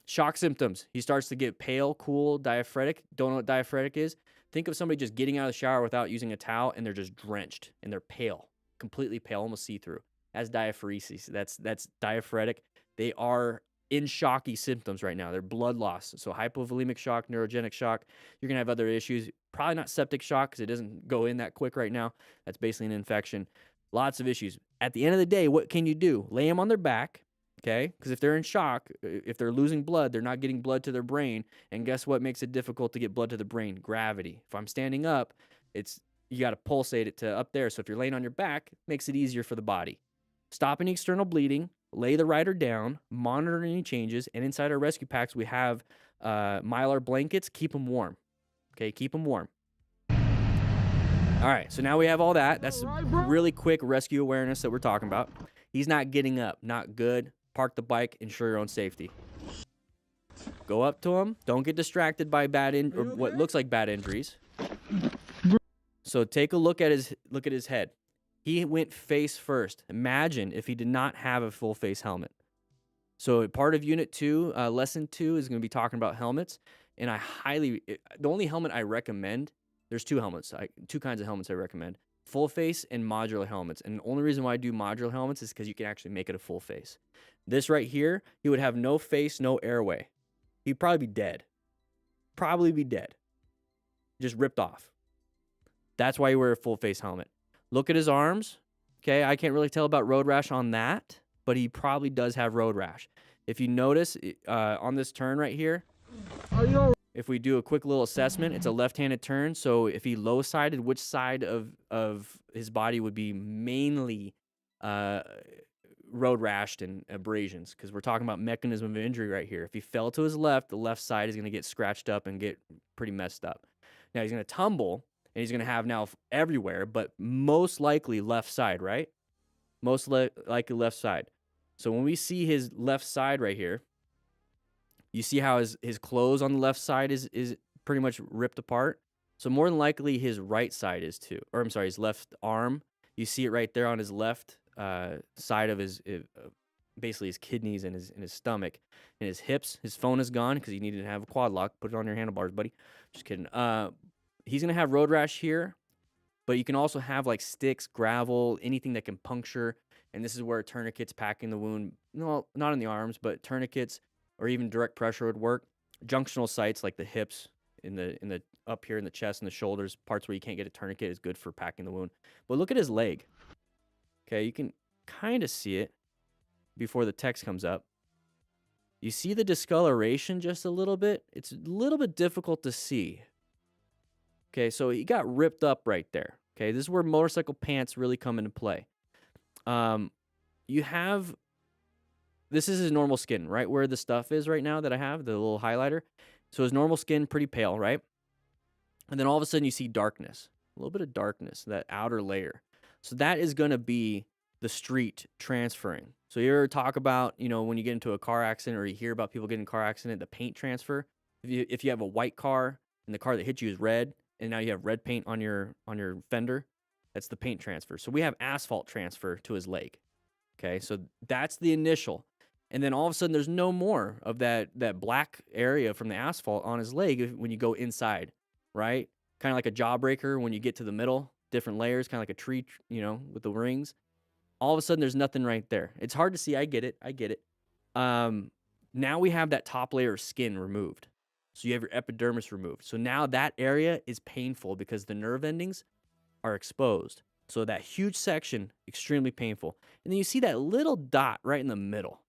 Shock symptoms. He starts to get pale, cool, diaphoretic. Don't know what diaphoretic is? Think of somebody just getting out of the shower without using a towel, and they're just drenched, and they're pale. Completely pale, almost see-through. That's diaphoresis. That's diaphoretic. They are in shocky symptoms right now. They're blood loss. So hypovolemic shock, neurogenic shock. You're going to have other issues. Probably not septic shock because it doesn't go in that quick right now. That's basically an infection. Lots of issues. At the end of the day, what can you do? Lay them on their back, okay? Because if they're in shock, if they're losing blood, they're not getting blood to their brain. And guess what makes it difficult to get blood to the brain? Gravity. If I'm standing up, you got to pulsate it to up there. So if you're laying on your back, it makes it easier for the body. Stop any external bleeding, lay the rider down, monitor any changes, and inside our rescue packs, we have Mylar blankets. Keep them warm. Okay, keep them warm. All right, so now we have all that. That's really quick rescue awareness that we're talking about. He's not getting up. Not good. Park the bike. Ensure your own safety. Go up to him. Don't get distracted by or what looks like bad injuries. So take a look at his head. He went face first. Imagine if he did not have a full face helmet. So part of Unit 2, Lesson 2 is going to be talking about helmets. And the only helmet I recommend, there's two kinds of helmets I recommend. Full face and modular helmets. And the only reason why I do modular helmets is because you can actually make it a full face. This right here, he would have no face, no airway. He'd probably be dead. Just ripped off. That's why you wear a full face helmet. Look at his arms. Okay, I can't really tell about road rash on that, but he probably does have road rash. If you notice on this turn right here, if we do a quick little assessment, it's a left-handed turn. So if he low-sided, which side of his body would be mainly road rashed and abrasions? Because we're talking about mechanism of injury right here. If he fell to his left, the left side is going to get scratched up and get pretty messed up. Now he's going to tumble. And he's going to have now everywhere, but most likely left side, right? Most likely left side. So when we see his left side right here, you see how his clothes on the left side is pretty much ripped apart. So more than likely his right side is too. Or I'm sorry, his left arm. You see it right there on his left side of basically his kidneys and his stomach. And his hips. His phone is gone because he needed to have a quad lock. Put it on your handlebars, buddy. Just kidding. He's going to have road rash here, but you can also have like sticks, gravel, anything that can puncture. And this is where tourniquets packing the wound, no, not in the arms, but tourniquets or even direct pressure would work. Junctional sites like the hips, in the up here in the chest and the shoulders, parts where you can't get a tourniquet is good for packing the wound. But look at his leg. Okay, you can kind of see it before the text comes up. You see the discoloration just a little bit? It's a little bit difficult to see. Okay, so he got ripped up right there. Okay, this is where motorcycle pants really come into play. This is his normal skin, right where the stuff is right now that I have, the little highlighter. So his normal skin, pretty pale, right? And then all of a sudden you see darkness, a little bit of darkness, that outer layer. So that is going to be the street transferring. So you ever talk about, when you get into a car accident or you hear about people getting in a car accident, the paint transfer. If you have a white car and the car that hit you is red, and now you have red paint on your fender, that's the paint transfer. So we have asphalt transfer to his leg. Okay, so that's the initial. And then all of a sudden there's no more of that black area from the asphalt on his leg when you go inside, right? kind of like a jawbreaker when you get to the middle, different layers, kind of like a tree, you know, with the rings. All of a sudden, there's nothing right there. It's hard to see. I get it. I get it. Now we have that top layer of skin removed. So you have your epidermis removed. So now that area is painful because the nerve endings are exposed. So that huge section, extremely painful. And then you see that little dot right in the middle.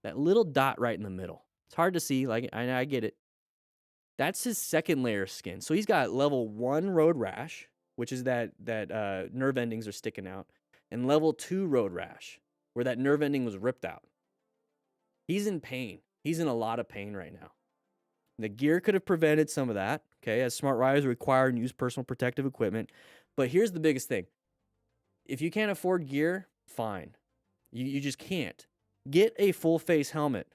That little dot right in the middle. It's hard to see. Like, I get it. That's his second layer of skin. So he's got level 1 road rash, which is that nerve endings are sticking out, and level 2 road rash, where that nerve ending was ripped out. He's in pain. He's in a lot of pain right now. The gear could have prevented some of that, okay, as smart riders require and use personal protective equipment. But here's the biggest thing. If you can't afford gear, fine. You just can't. Get a full face helmet.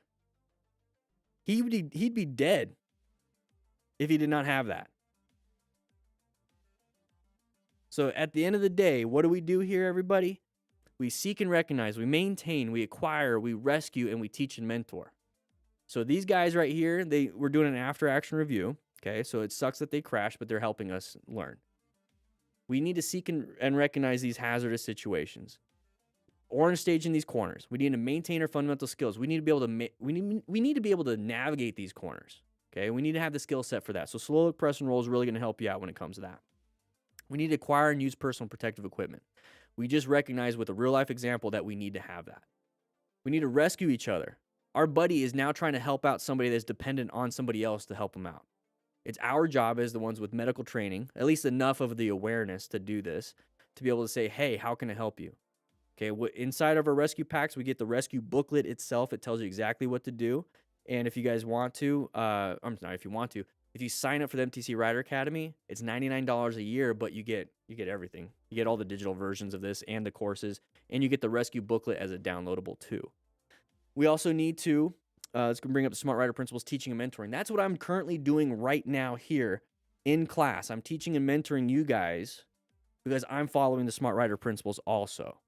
He'd be dead if he did not have that. So at the end of the day, what do we do here, everybody? We seek and recognize, we maintain, we acquire, we rescue, and we teach and mentor. So these guys right here, we're doing an after-action review, okay? So it sucks that they crashed, but they're helping us learn. We need to seek and recognize these hazardous situations. Orange stage in these corners. We need to maintain our fundamental skills. We need to be able to we need to be able to navigate these corners. Okay, we need to have the skill set for that. So slow look, press, and roll is really going to help you out when it comes to that. We need to acquire and use personal protective equipment. We just recognize with a real life example that we need to have that. We need to rescue each other. Our buddy is now trying to help out somebody that's dependent on somebody else to help them out. It's our job as the ones with medical training, at least enough of the awareness to do this, to be able to say, hey, how can I help you? Okay, inside of our rescue packs, we get the rescue booklet itself. It tells you exactly what to do. And if you guys want to, if you sign up for the MTC Rider Academy, it's $99 a year, but you get everything. You get all the digital versions of this and the courses, and you get the rescue booklet as a downloadable too. We also need to, let's bring up the Smart Rider Principles teaching and mentoring. That's what I'm currently doing right now here in class. I'm teaching and mentoring you guys because I'm following the Smart Rider Principles also.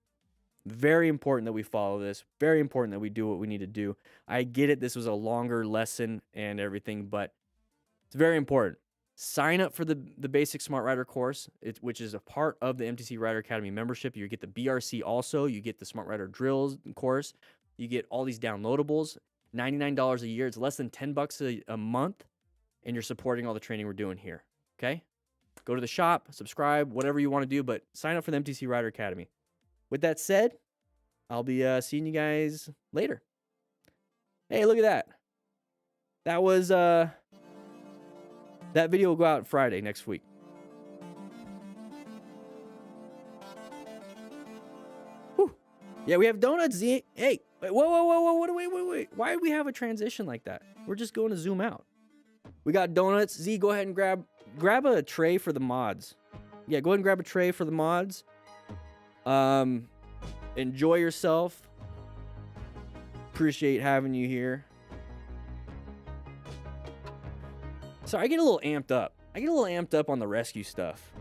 Very important that we follow this. Very important that we do what we need to do. I get it. This was a longer lesson and everything, but it's very important. Sign up for the basic Smart Rider course, which is a part of the MTC Rider Academy membership. You get the BRC also. You get the Smart Rider drills course. You get all these downloadables. $99 a year. It's less than $10 a month, and you're supporting all the training we're doing here. Okay? Go to the shop, subscribe, whatever you want to do, but sign up for the MTC Rider Academy. With that said, I'll be seeing you guys later. Hey, look at that. That was, that video will go out Friday next week. Whew. Yeah, we have donuts, Z. Hey, wait, whoa, wait. Why do we have a transition like that? We're just going to zoom out. We got donuts. Z, go ahead and grab a tray for the mods. Yeah, go ahead and grab a tray for the mods. Enjoy yourself. Appreciate having you here. So I get a little amped up. I get a little amped up on the rescue stuff.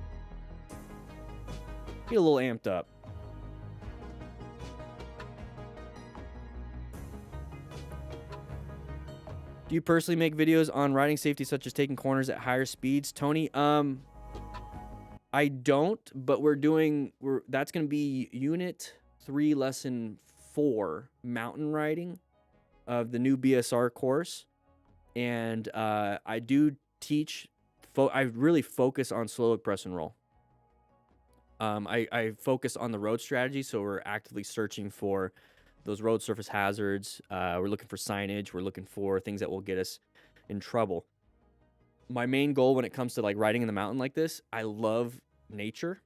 Get a little amped up. Do you personally make videos on riding safety, such as taking corners at higher speeds, Tony? I don't, but that's going to be Unit 3, Lesson 4, Mountain Riding of the new BSR course. And I do teach, I really focus on slow look, press, and roll. I focus on the road strategy, so we're actively searching for those road surface hazards. We're looking for signage. We're looking for things that will get us in trouble. My main goal when it comes to like riding in the mountain like this, I love nature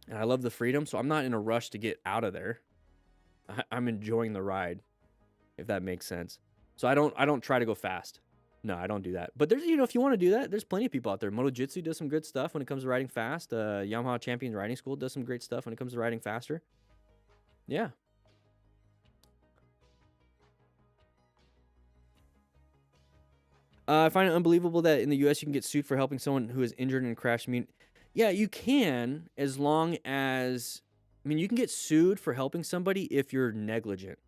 and I love the freedom. So I'm not in a rush to get out of there. I'm enjoying the ride, if that makes sense. So I don't try to go fast. No, I don't do that. But there's, if you want to do that, there's plenty of people out there. MotoJitsu does some good stuff when it comes to riding fast. Yamaha Champions Riding School does some great stuff when it comes to riding faster. Yeah. I find it unbelievable that in the U.S. you can get sued for helping someone who is injured in a crash. I mean, yeah, you can, as long as, you can get sued for helping somebody if you're negligent.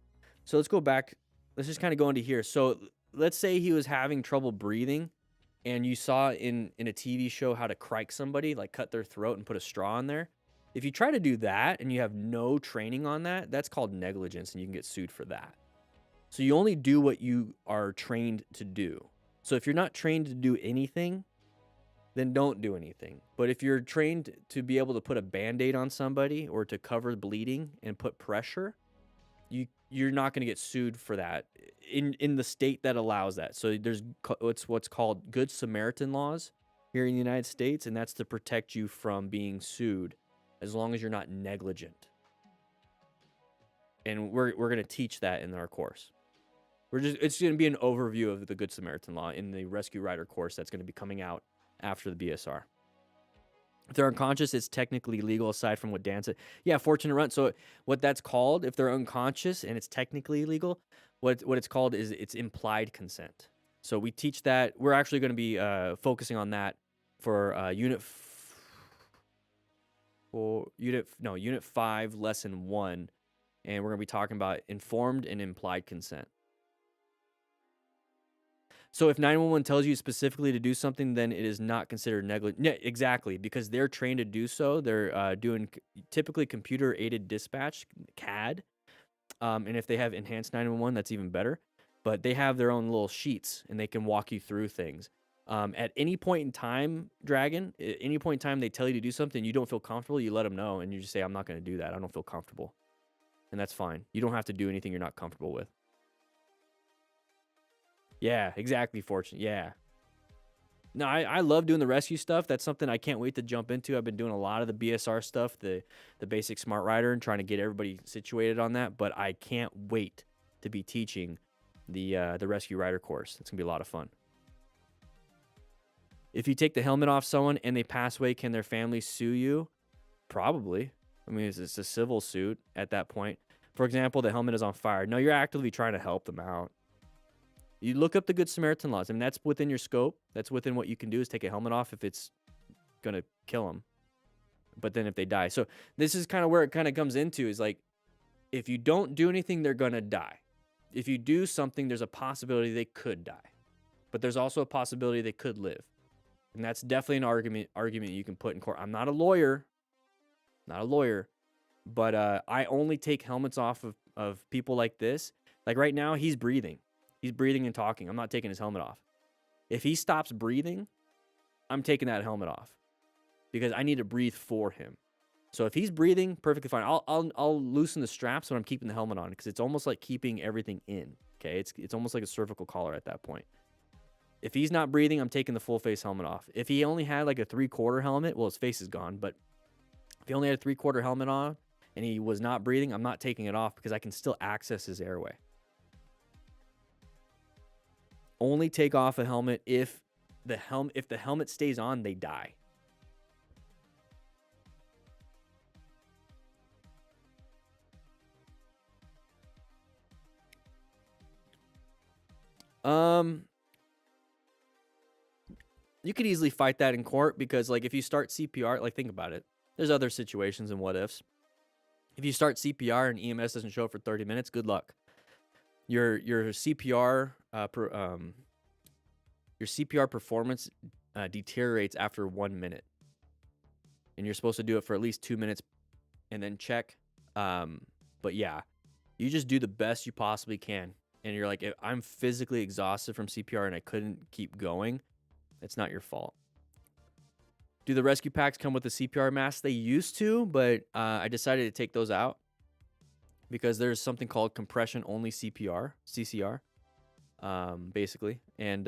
So let's go back. Let's just kind of go into here. So let's say he was having trouble breathing and you saw in a TV show how to crike somebody, like cut their throat and put a straw in there. If you try to do that and you have no training on that, that's called negligence, and you can get sued for that. So you only do what you are trained to do. So if you're not trained to do anything, then don't do anything. But if you're trained to be able to put a Band-Aid on somebody or to cover bleeding and put pressure, you're not going to get sued for that in the state that allows that. So there's what's called Good Samaritan laws here in the United States, and that's to protect you from being sued as long as you're not negligent. And we're going to teach that in our course. It's going to be an overview of the Good Samaritan law in the Rescue Rider course that's going to be coming out after the BSR. If they're unconscious, it's technically legal aside from what Dan said. Yeah, fortunate run. So what that's called, if they're unconscious and it's technically illegal, what it's called is it's implied consent. So we teach that. We're actually going to be focusing on that for Unit 5, Lesson 1. And we're going to be talking about informed and implied consent. So if 911 tells you specifically to do something, then it is not considered negligent. Yeah, exactly, because they're trained to do so. They're doing typically computer-aided dispatch, CAD. And if they have enhanced 911, that's even better. But they have their own little sheets, and they can walk you through things. At any point in time, Dragon, at any point in time they tell you to do something, you don't feel comfortable, you let them know, and you just say, I'm not going to do that. I don't feel comfortable. And that's fine. You don't have to do anything you're not comfortable with. Yeah, exactly, Fortune. Yeah. No, I love doing the rescue stuff. That's something I can't wait to jump into. I've been doing a lot of the BSR stuff, the basic Smart Rider, and trying to get everybody situated on that. But I can't wait to be teaching the Rescue Rider course. It's going to be a lot of fun. If you take the helmet off someone and they pass away, can their family sue you? Probably. I mean, it's a civil suit at that point. For example, the helmet is on fire. No, you're actively trying to help them out. You look up the Good Samaritan laws. I mean, that's within your scope. That's within what you can do is take a helmet off if it's going to kill them. But then if they die. So this is kind of where it kind of comes into is like, if you don't do anything, they're going to die. If you do something, there's a possibility they could die. But there's also a possibility they could live. And that's definitely an argument you can put in court. I'm not a lawyer. But I only take helmets off of people like this. Like right now, he's breathing. He's breathing and talking. I'm not taking his helmet off. If he stops breathing, I'm taking that helmet off because I need to breathe for him. So if he's breathing, perfectly fine. I'll loosen the straps when I'm keeping the helmet on because it's almost like keeping everything in. Okay, it's almost like a cervical collar at that point. If he's not breathing, I'm taking the full face helmet off. If he only had like a 3/4 helmet, well, his face is gone. But if he only had a 3/4 helmet on and he was not breathing, I'm not taking it off because I can still access his airway. Only take off a helmet if the helmet stays on, they die. You could easily fight that in court because like if you start CPR, like think about it. There's other situations and what ifs. If you start CPR and EMS doesn't show up for 30 minutes, good luck. Your CPR your CPR performance deteriorates after 1 minute, and you're supposed to do it for at least 2 minutes and then check. But yeah, you just do the best you possibly can, and you're like, if I'm physically exhausted from CPR and I couldn't keep going, it's not your fault. Do the rescue packs come with the CPR mask? They used to, but I decided to take those out. Because there's something called compression-only CPR, CCR, basically. And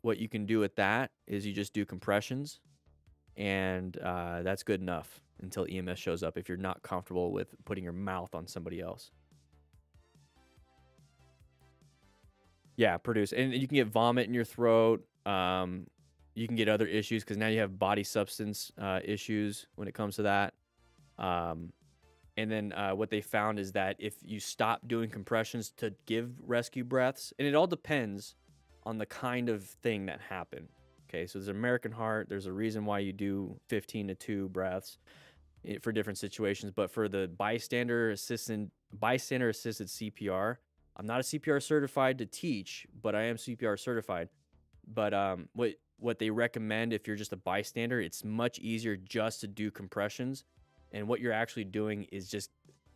what you can do with that is you just do compressions, and that's good enough until EMS shows up if you're not comfortable with putting your mouth on somebody else. Yeah, produce. And you can get vomit in your throat. You can get other issues because now you have body substance issues when it comes to that. And then what they found is that if you stop doing compressions to give rescue breaths, and it all depends on the kind of thing that happened. Okay, so there's American Heart. There's a reason why you do 15 to 2 breaths for different situations. But for the bystander assisted CPR, I'm not a CPR certified to teach, but I am CPR certified. But what they recommend if you're just a bystander, it's much easier just to do compressions. And what you're actually doing is just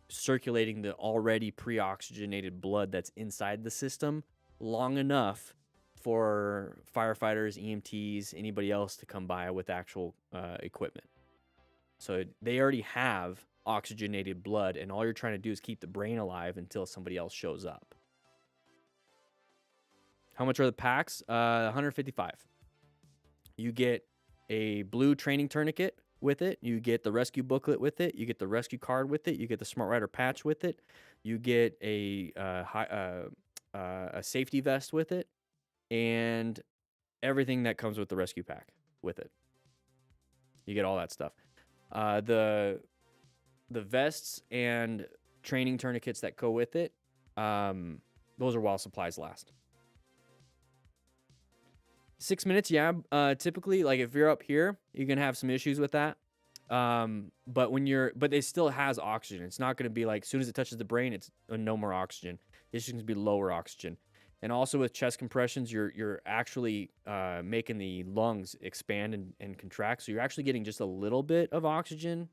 circulating the already pre-oxygenated blood that's inside the system long enough for firefighters, EMTs, anybody else to come by with actual equipment. So they already have oxygenated blood, and all you're trying to do is keep the brain alive until somebody else shows up. How much are the packs? 155. You get a blue training tourniquet with it. You get the rescue booklet with it. You get the rescue card with it. You get the Smart Rider patch with it. You get a safety vest with it, and everything that comes with the rescue pack with it. You get all that stuff. The vests and training tourniquets that go with it, those are while supplies last. 6 minutes, yeah. Typically, like if you're up here, you can have some issues with that. But it still has oxygen. It's not going to be like as soon as it touches the brain, it's no more oxygen. It's just going to be lower oxygen. And also with chest compressions, you're actually making the lungs expand and contract. So you're actually getting just a little bit of oxygen,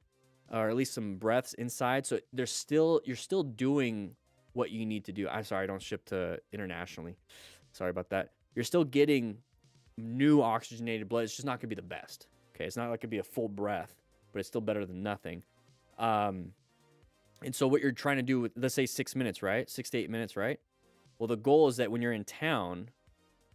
or at least some breaths inside. So you're still doing what you need to do. I'm sorry, I don't ship to internationally. Sorry about that. You're still getting new oxygenated blood. It's just not going to be the best. Okay, it's not like it'd be a full breath, but it's still better than nothing. And so what you're trying to do with, let's say 6 minutes, right? 6 to 8 minutes, right? Well, the goal is that when you're in town,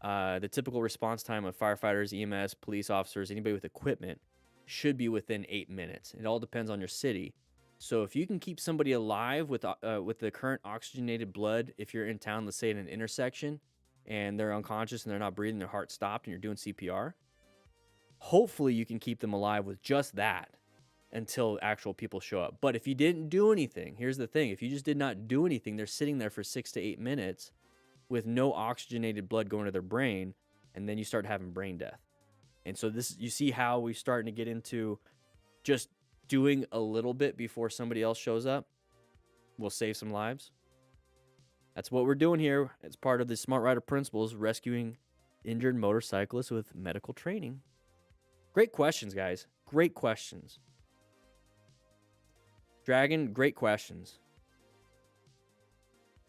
the typical response time of firefighters, EMS, police officers, anybody with equipment should be within 8 minutes. It all depends on your city. So if you can keep somebody alive with the current oxygenated blood, if you're in town, let's say in an intersection, and they're unconscious and they're not breathing, their heart stopped, and you're doing CPR, hopefully you can keep them alive with just that until actual people show up. But if you didn't do anything, here's the thing. If you just did not do anything, they're sitting there for 6 to 8 minutes with no oxygenated blood going to their brain, and then you start having brain death. And so you see how we're starting to get into just doing a little bit before somebody else shows up will save some lives. That's what we're doing here. It's part of the Smart Rider principles, rescuing injured motorcyclists with medical training. Great questions, guys. Great questions. Dragon, great questions.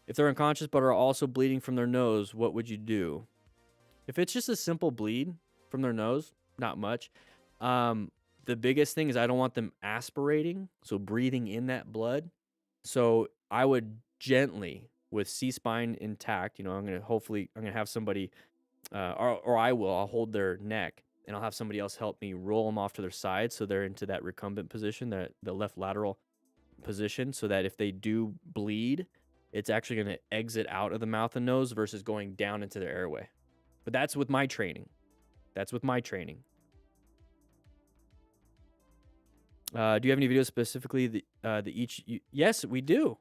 If they're unconscious but are also bleeding from their nose, what would you do? If it's just a simple bleed from their nose, not much. The biggest thing is I don't want them aspirating, so breathing in that blood. So I would gently, with C-spine intact, I'm gonna have somebody, or I'll hold their neck, and I'll have somebody else help me roll them off to their side so they're into that recumbent position, the left lateral position, so that if they do bleed, it's actually going to exit out of the mouth and nose versus going down into their airway. But that's with my training. Do you have any videos specifically yes, we do.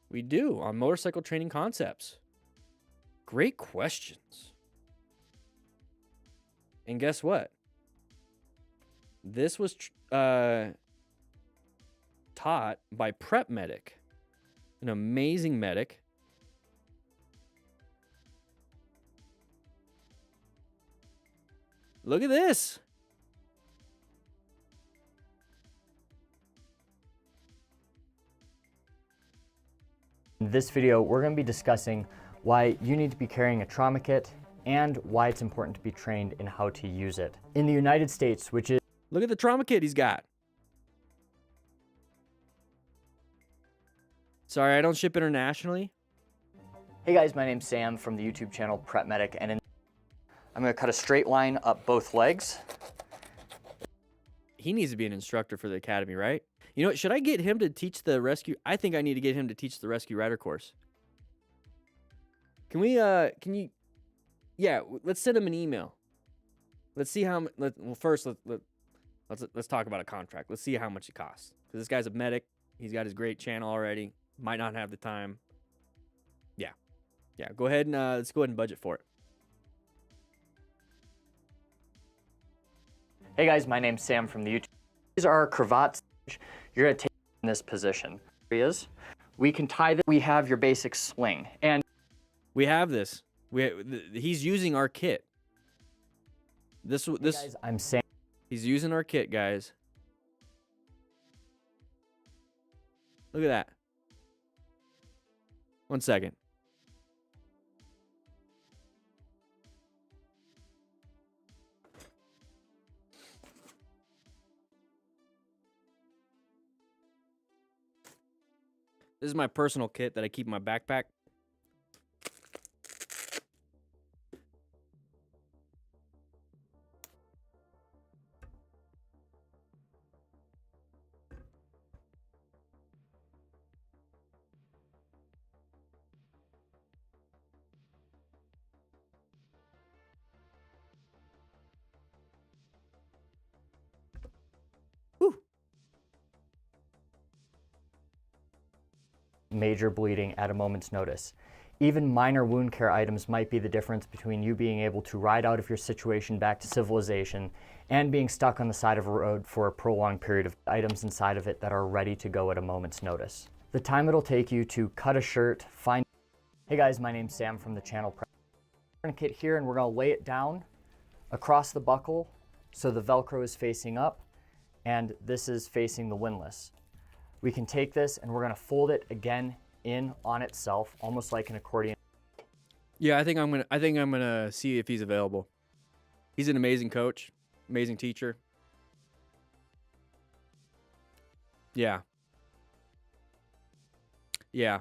We do, on motorcycle training concepts. Great questions. And guess what? This was taught by Prep Medic, an amazing medic. Look at this. In this video, we're going to be discussing why you need to be carrying a trauma kit and why it's important to be trained in how to use it. In the United States, which is... Look at the trauma kit he's got. Sorry, I don't ship internationally. Hey guys, my name's Sam from the YouTube channel Prep Medic, and I'm going to cut a straight line up both legs. He needs to be an instructor for the academy, right? You know what, should I get him to teach the rescue? I think I need to get him to teach the rescue rider course. Can let's send him an email. Let's see how, first let's talk about a contract. Let's see how much it costs. Because this guy's a medic. He's got his great channel already. Might not have the time. Yeah, go ahead and let's go ahead and budget for it. Hey guys, my name's Sam from the YouTube. These are our cravats. You're gonna take in this position. We can tie this. We have your basic sling, and we have this. He's using our kit. This Hey guys, I'm Sam. He's using our kit, guys. Look at that. 1 second. This is my personal kit that I keep in my backpack. Major bleeding at a moment's notice. Even minor wound care items might be the difference between you being able to ride out of your situation back to civilization and being stuck on the side of a road for a prolonged period of items inside of it that are ready to go at a moment's notice. The time it'll take you to cut a shirt, find... Hey guys, my name's Sam from the channel. Kit here, and we're gonna lay it down across the buckle so the Velcro is facing up and this is facing the windlass. We can take this and we're gonna fold it again in on itself, almost like an accordion. Yeah, I think I'm gonna see if he's available. He's an amazing coach, amazing teacher. Yeah. Yeah.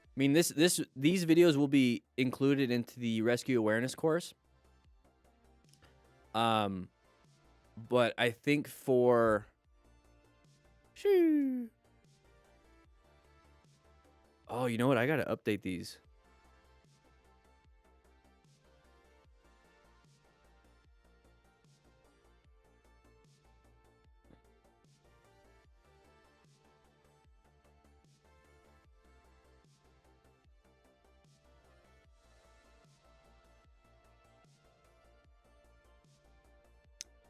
I mean, these videos will be included into the rescue awareness course. But I think for oh, you know what? I gotta update these.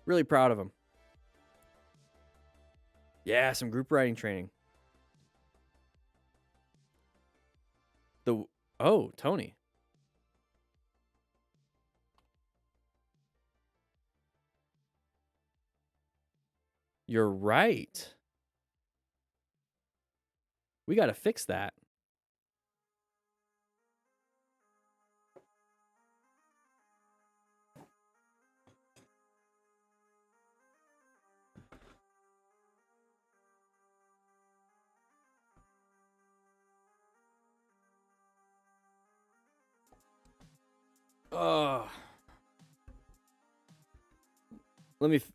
Really proud of him. Yeah, some group riding training. Oh, Tony. You're right. We got to fix that. Oh.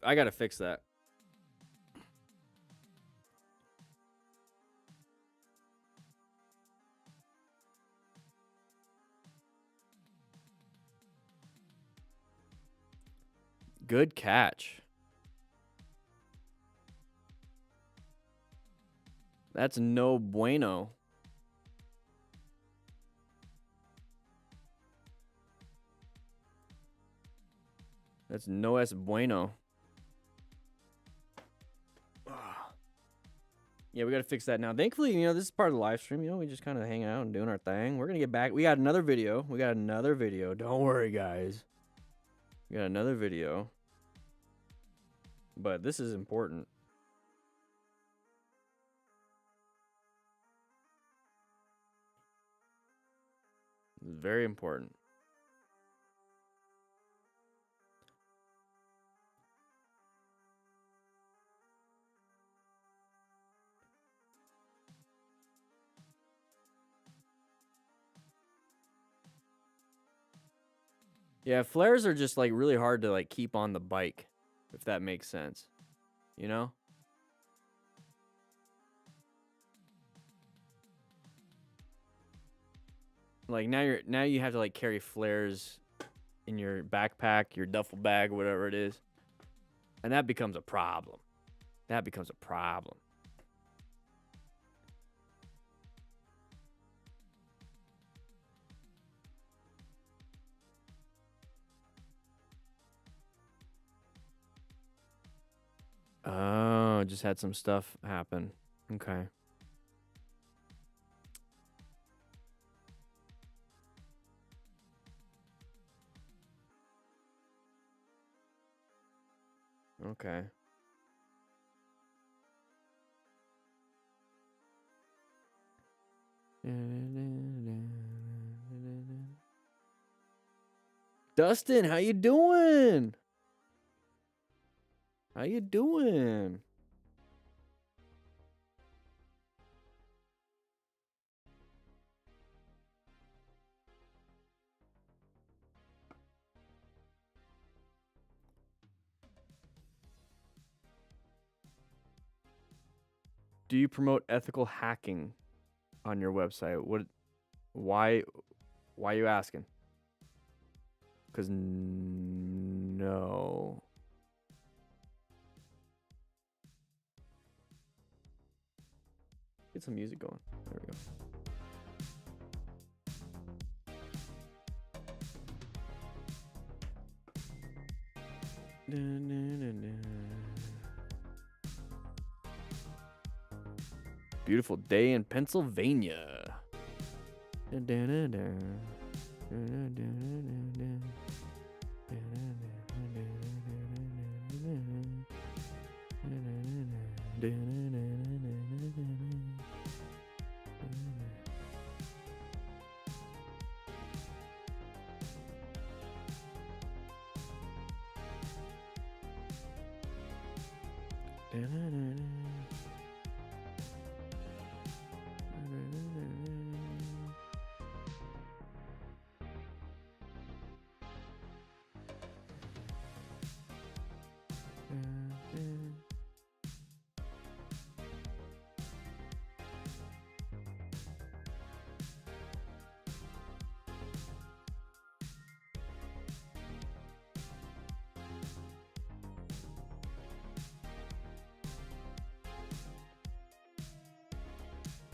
I gotta fix that. Good catch. That's no bueno. That's no es bueno. Yeah, we got to fix that now. Thankfully, you know, this is part of the live stream. You know, we just kind of hang out and doing our thing. We're going to get back. We got another video. Don't worry, guys. We got another video. But this is important. This is very important. Yeah, flares are just like really hard to like keep on the bike, if that makes sense. You know? Like now you have to like carry flares in your backpack, your duffel bag, whatever it is. And that becomes a problem. That becomes a problem. Oh, just had some stuff happen. Okay. Okay. Dustin, how you doing? How you doing? Do you promote ethical hacking on your website? Why are you asking? Because no. Get some music going. There we go. Beautiful day in Pennsylvania.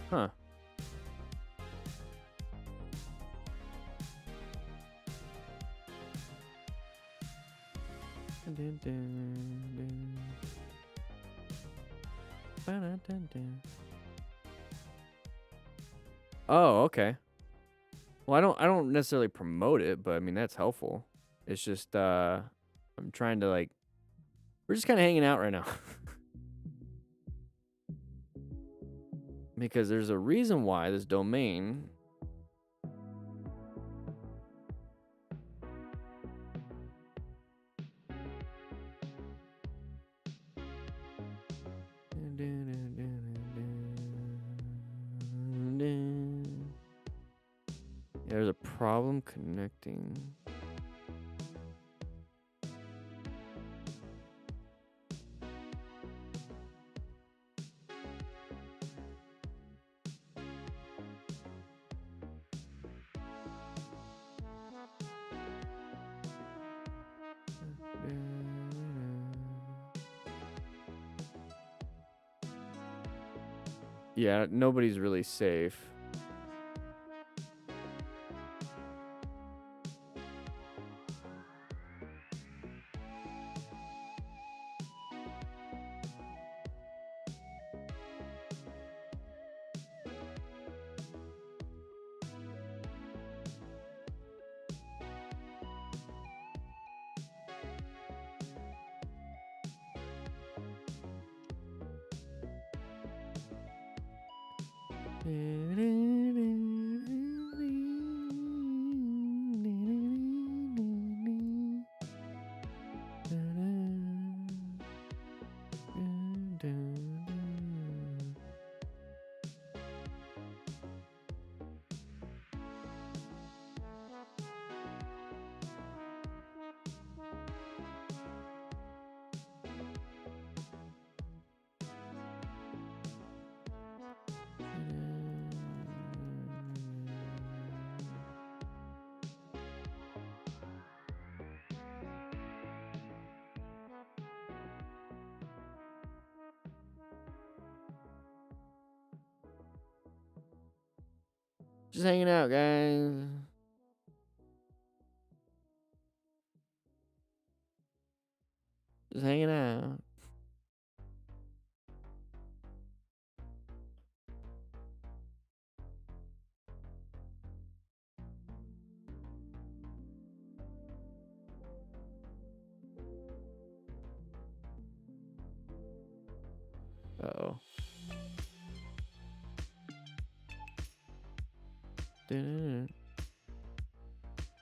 Huh. Oh, okay. Well, I don't necessarily promote it, but I mean that's helpful. It's just I'm trying to like we're just kind of hanging out right now. Because there's a reason why this domain there's a problem connecting. Yeah, nobody's really safe. Just hanging out, guys. Just hanging out. Dun,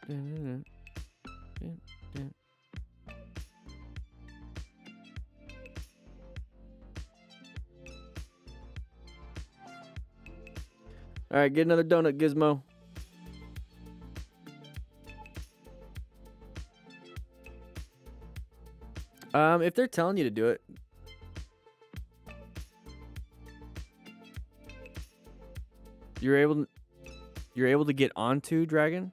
dun, dun, dun. All right, get another donut, Gizmo. If they're telling you to do it, you're able to get onto Dragon.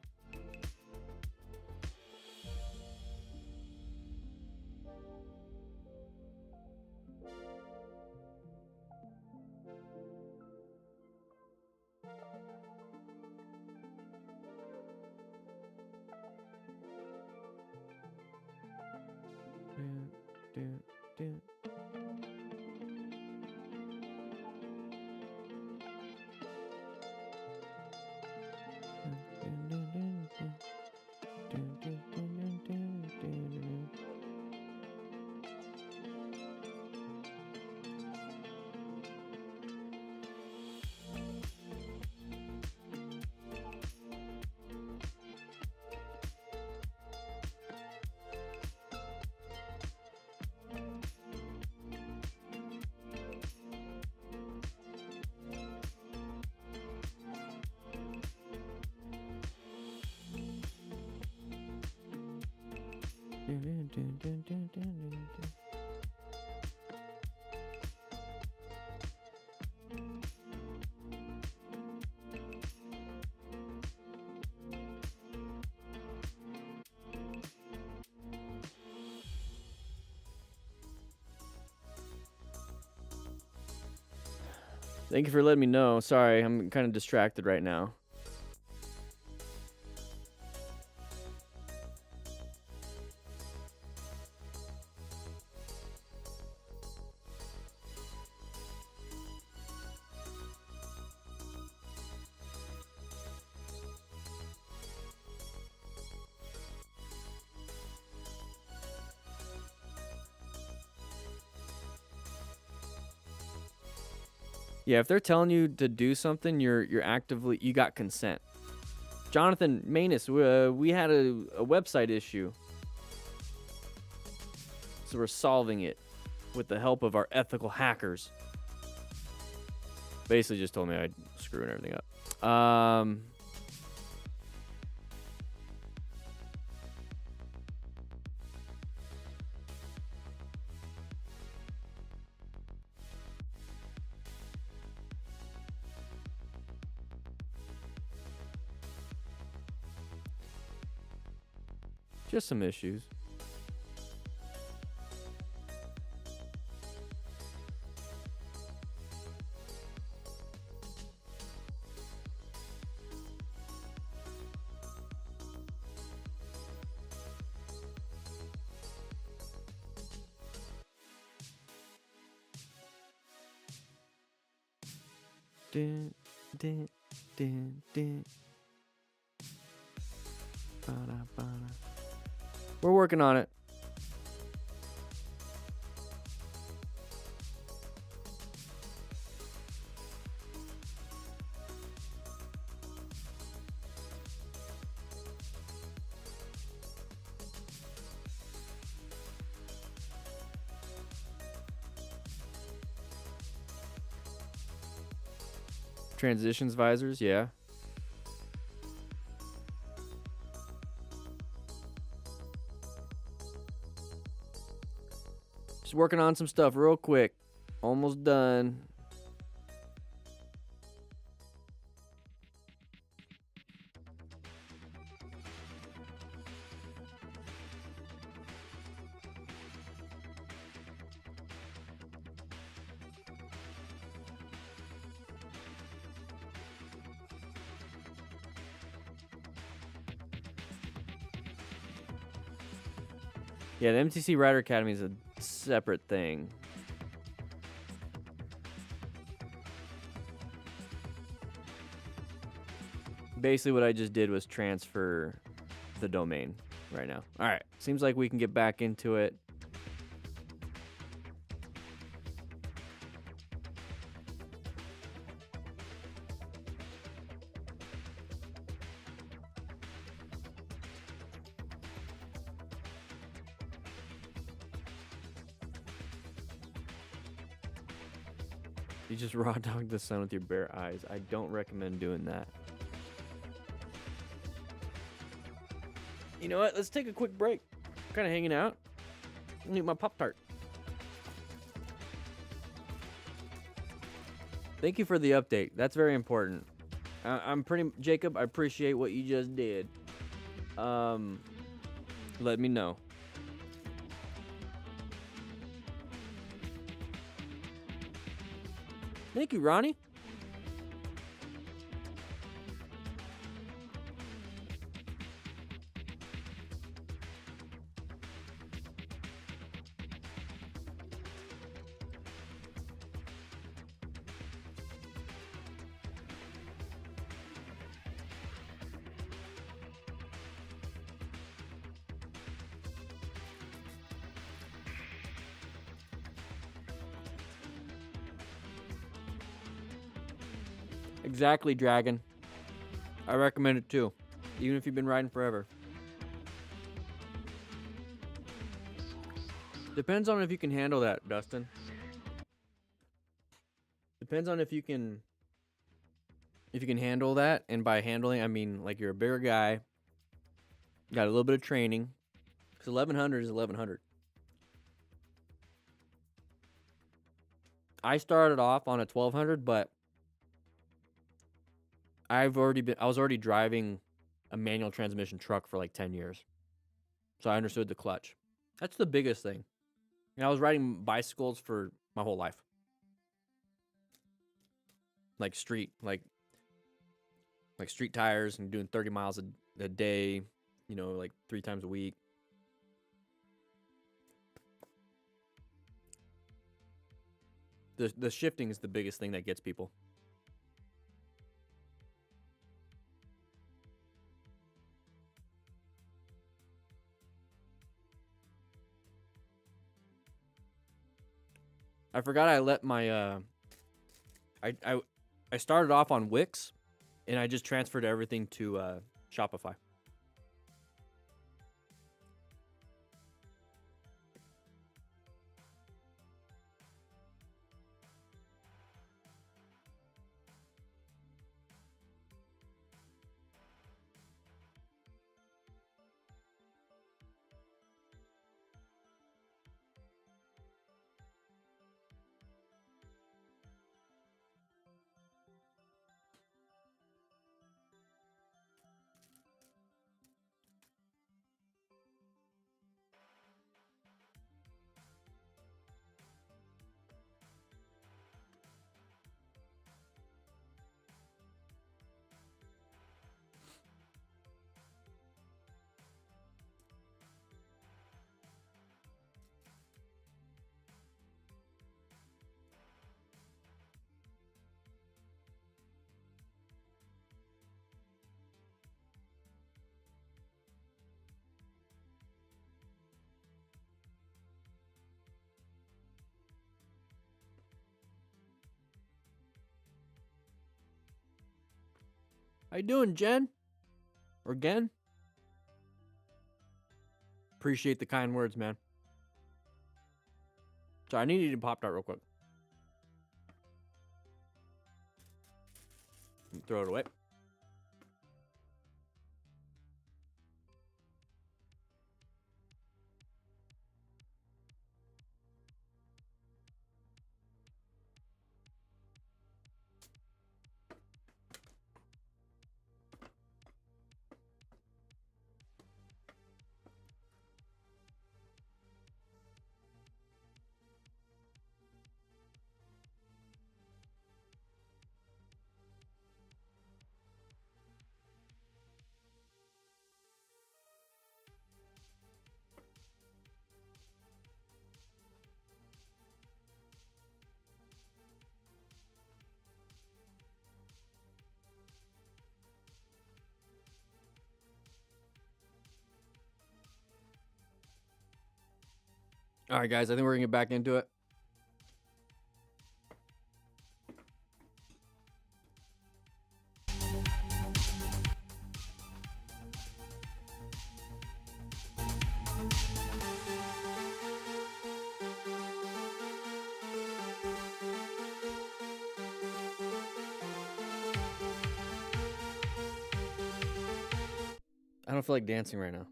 Thank you for letting me know. Sorry, I'm kind of distracted right now. Yeah, if they're telling you to do something, you got consent. Jonathan Manus, we had a website issue. So we're solving it with the help of our ethical hackers. Basically just told me I'd screwing everything up. Just some issues. Dun, dun, dun, dun. Ba-da, ba-da. We're working on it. Transitions visors, yeah. Just working on some stuff real quick. Almost done. Yeah, the MTC Rider Academy is a separate thing. Basically what I just did was transfer the domain right now. All right, seems like we can get back into it. You just raw dog the sun with your bare eyes. I don't recommend doing that. You know what? Let's take a quick break. Kind of hanging out. I'm gonna eat my Pop-Tart. Thank you for the update. That's very important. Jacob, I appreciate what you just did. Let me know. Thank you, Ronnie. Exactly, Dragon. I recommend it too, even if you've been riding forever. Depends on if you can handle that, Dustin. Depends on if you can handle that, and by handling, I mean like you're a bigger guy, got a little bit of training. Because 1100 is 1100. I started off on a 1200, but I was already driving a manual transmission truck for like 10 years. So I understood the clutch. That's the biggest thing. And I was riding bicycles for my whole life. Like street tires and doing 30 miles a day, you know, like 3 times a week. The shifting is the biggest thing that gets people. I forgot I let my I started off on Wix, and I just transferred everything to Shopify. How you doing, Jen? Or Gen? Appreciate the kind words, man. Sorry, I need to eat a Pop-Tart real quick. Throw it away. All right, guys, I think we're going to get back into it. don't feel like dancing right now.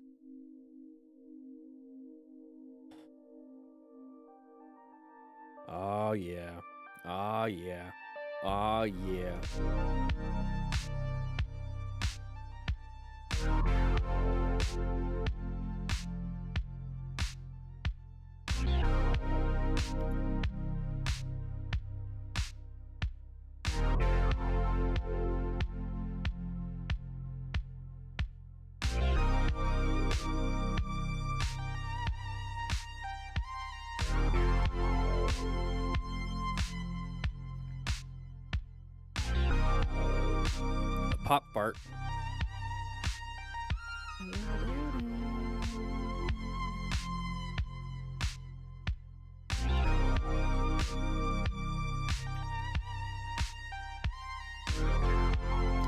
Oh, yeah. Oh, yeah. Oh, yeah. Pop fart.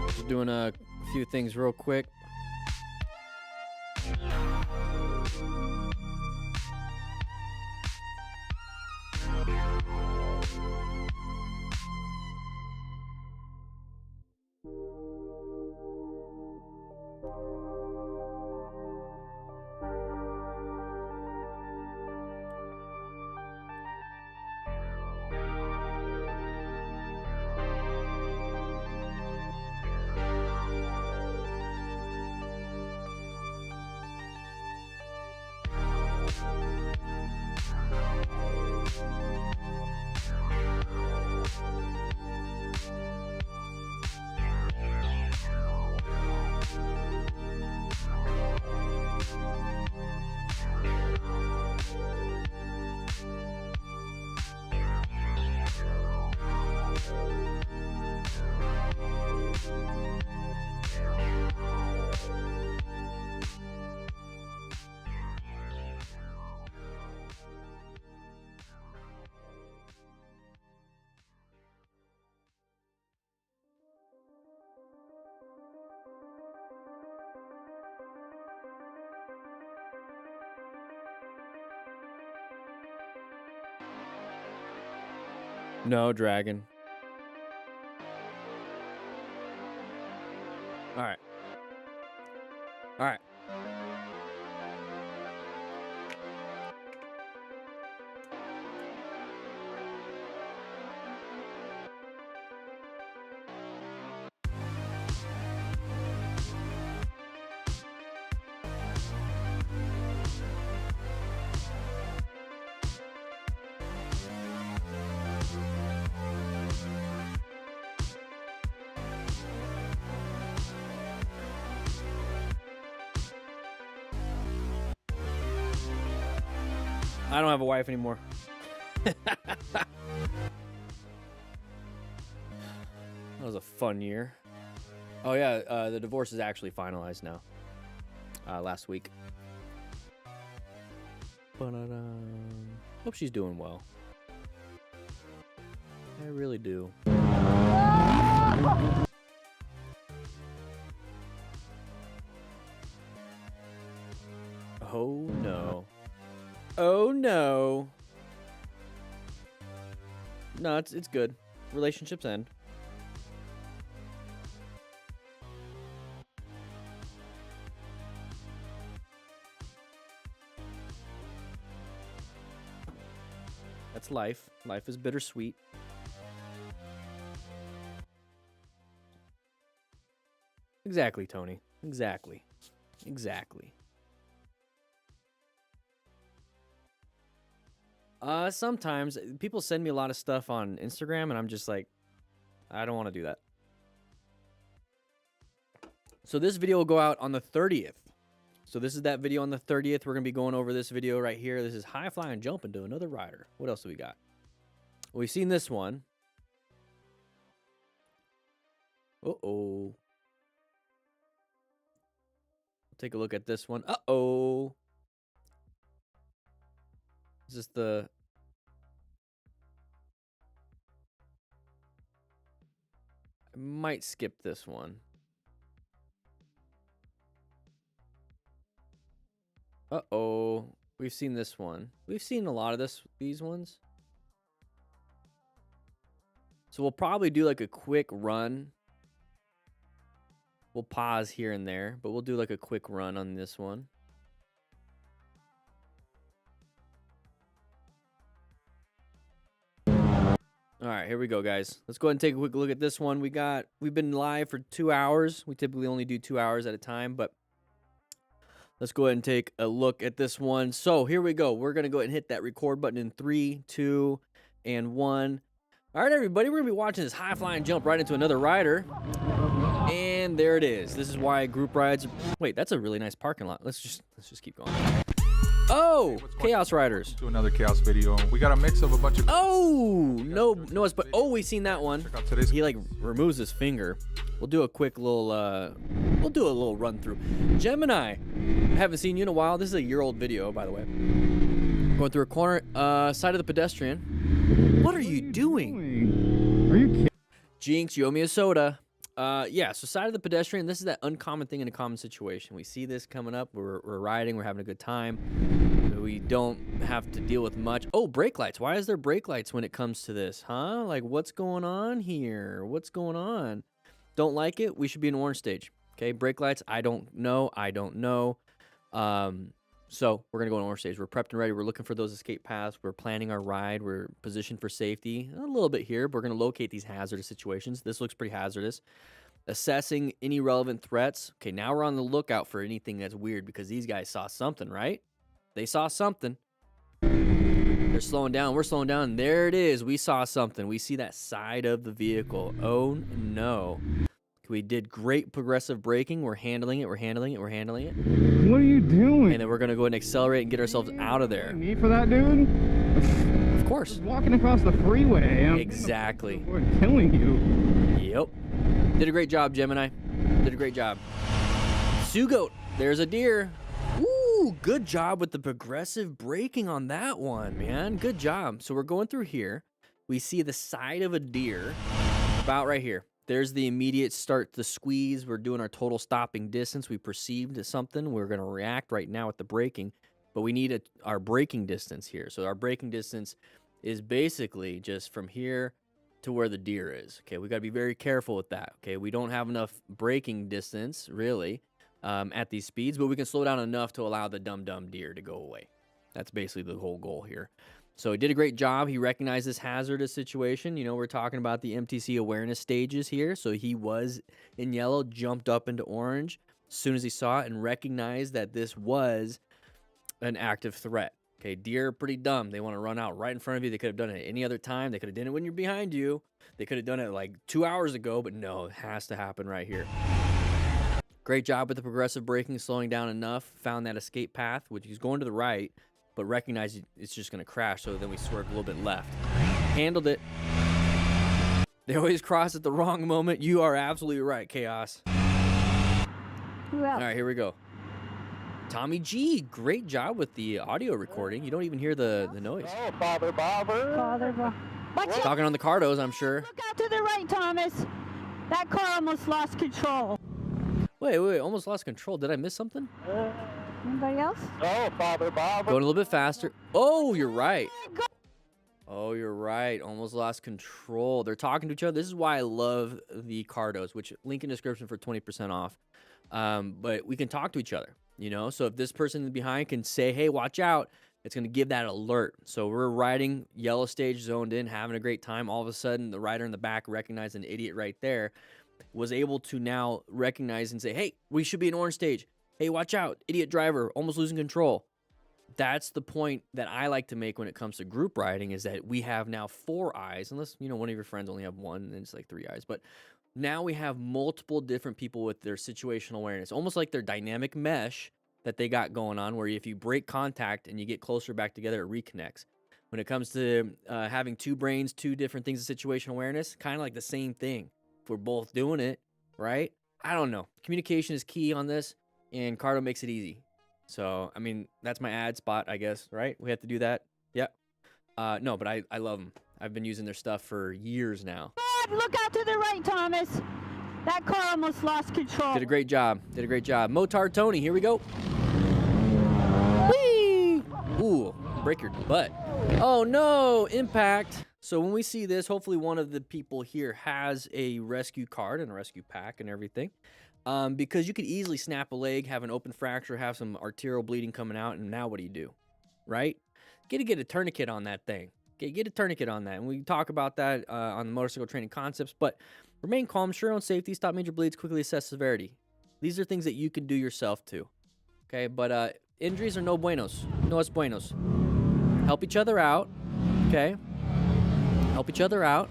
Just doing a few things real quick. No, dragon. All right. All right. I don't have a wife anymore. That was a fun year. Oh yeah, the divorce is actually finalized now. Last week. Hope she's doing well. I really do. Oh no. Oh no. No, it's good. Relationships end. That's life. Life is bittersweet. Exactly, Tony. Exactly. Exactly. Sometimes people send me a lot of stuff on Instagram and I'm just like, I don't want to do that. So this video will go out on the 30th. So this is that video on the 30th. We're going to be going over this video right here. This is high flying jumping to another rider. What else do we got? Well, we've seen this one. Uh-oh. Take a look at this one. Uh-oh. Is this the... I might skip this one. Uh-oh. We've seen this one. We've seen a lot of these ones. So we'll probably do like a quick run. We'll pause here and there, but we'll do like a quick run on this one. All right, here we go, guys. Let's go ahead and take a quick look at this one. We've been live for 2 hours. We typically only do 2 hours at a time, but let's go ahead and take a look at this one. So here we go. We're going to go ahead and hit that record button in 3, 2, and 1. All right, everybody, we're going to be watching this high-flying jump right into another rider. And there it is. This is why group rides... Wait, that's a really nice parking lot. Let's just keep going. Oh, Chaos Riders. To another Chaos video. We got a mix of a bunch of... Oh, no, but oh, we've seen that one. He like removes his finger. We'll do a quick little, we'll do a little run through. Gemini, I haven't seen you in a while. This is a year-old video, by the way. Going through a corner, side of the pedestrian. What are you doing? Are you kidding? Jinx, you owe me a soda. Yeah, so side of the pedestrian, this is that uncommon thing in a common situation. We see this coming up, we're riding, we're having a good time. We don't have to deal with much. Oh, brake lights. Why is there brake lights when it comes to this, huh? Like, what's going on here? What's going on? Don't like it? We should be in orange stage. Okay, brake lights, I don't know. So we're going to go in orange stage. We're prepped and ready. We're looking for those escape paths. We're planning our ride. We're positioned for safety. A little bit here, but we're going to locate these hazardous situations. This looks pretty hazardous. Assessing any relevant threats. Okay, now we're on the lookout for anything that's weird because these guys saw something, right? They saw something. They're slowing down. We're slowing down. There it is. We saw something. We see that side of the vehicle. Oh, no. We did great progressive braking. We're handling it. We're handling it. We're handling it. What are you doing? And then we're going to go ahead and accelerate and get ourselves out of there. Me for that, dude? Of course. Walking across the freeway. Exactly. We're killing you. Yep. Did a great job, Gemini. Did a great job. Sugoat. There's a deer. Ooh, good job with the progressive braking on that one, man. Good job. So we're going through here. We see the side of a deer about right here. There's the immediate start to squeeze. We're doing our total stopping distance. We perceived something. We're going to react right now with the braking, but we need our braking distance here. So our braking distance is basically just from here to where the deer is. Okay, we got to be very careful with that. Okay, we don't have enough braking distance, really, at these speeds, but we can slow down enough to allow the dumb deer to go away. That's basically the whole goal here. So he did a great job. He recognized this hazardous situation. You know, we're talking about the MTC awareness stages here. So he was in yellow, jumped up into orange as soon as he saw it and recognized that this was an active threat. Okay, deer are pretty dumb. They want to run out right in front of you. They could have done it any other time. They could have done it when you're behind you. They could have done it like 2 hours ago, but no, it has to happen right here. Great job with the progressive braking, slowing down enough. Found that escape path, which he's going to the right, but recognized it's just going to crash, so then we swerved a little bit left. Handled it. They always cross at the wrong moment. You are absolutely right, Chaos. All right, here we go. Tommy G, great job with the audio recording. You don't even hear the noise. Oh, Father Bobber. Talking on the Cardos, I'm sure. Look out to the right, Thomas. That car almost lost control. Wait, almost lost control. Did I miss something? Anybody else? Oh, Father Bobber. Going a little bit faster. Oh, you're right. Oh, you're right. Almost lost control. They're talking to each other. This is why I love the Cardos, which link in description for 20% off. But we can talk to each other, you know? So if this person behind can say, hey, watch out, it's going to give that alert. So we're riding yellow stage, zoned in, having a great time. All of a sudden, the rider in the back recognized an idiot right there, was able to now recognize and say, hey, we should be in orange stage. Hey, watch out, idiot driver, almost losing control. That's the point that I like to make when it comes to group riding, is that we have now 4 eyes, unless, you know, one of your friends only have one, and it's like 3 eyes. But now we have multiple different people with their situational awareness, almost like their dynamic mesh that they got going on, where if you break contact and you get closer back together, it reconnects. When it comes to having 2 brains, 2 different things of situational awareness, kind of like the same thing. If we're both doing it, right? I don't know. Communication is key on this. And Cardo makes it easy. So, I mean, that's my ad spot, I guess, right? We have to do that. Yep. No, but I love them. I've been using their stuff for years now. Look out to the right, Thomas. That car almost lost control. Did a great job. Did a great job. Motard Tony, here we go. Whee! Ooh, break your butt. Oh, no, impact. So when we see this, hopefully one of the people here has a rescue card and a rescue pack and everything. because you could easily snap a leg, have an open fracture, have some arterial bleeding coming out, and now what do? Right? Get a tourniquet on that thing. Okay, get a tourniquet on that. And we talk about that on the motorcycle training concepts, but remain calm, ensure your own safety, stop major bleeds, quickly assess severity. These are things that you can do yourself too. Okay, but injuries are no buenos. No es buenos. Help each other out. Okay? Help each other out.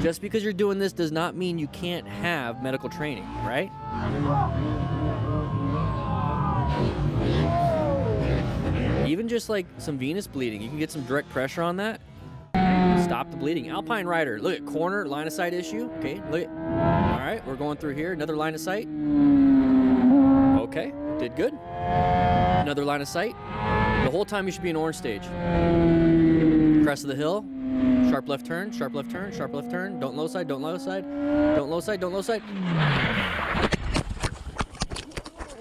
Just because you're doing this does not mean you can't have medical training, right? Even just like some venous bleeding, you can get some direct pressure on that. Stop the bleeding. Alpine Rider, look at corner, line of sight issue. Okay, look at, all right, we're going through here. Another line of sight. Okay, did good. Another line of sight. The whole time you should be in orange stage. Crest of the hill. Sharp left turn, sharp left turn, sharp left turn. Don't low side, don't low side. Don't low side, don't low side.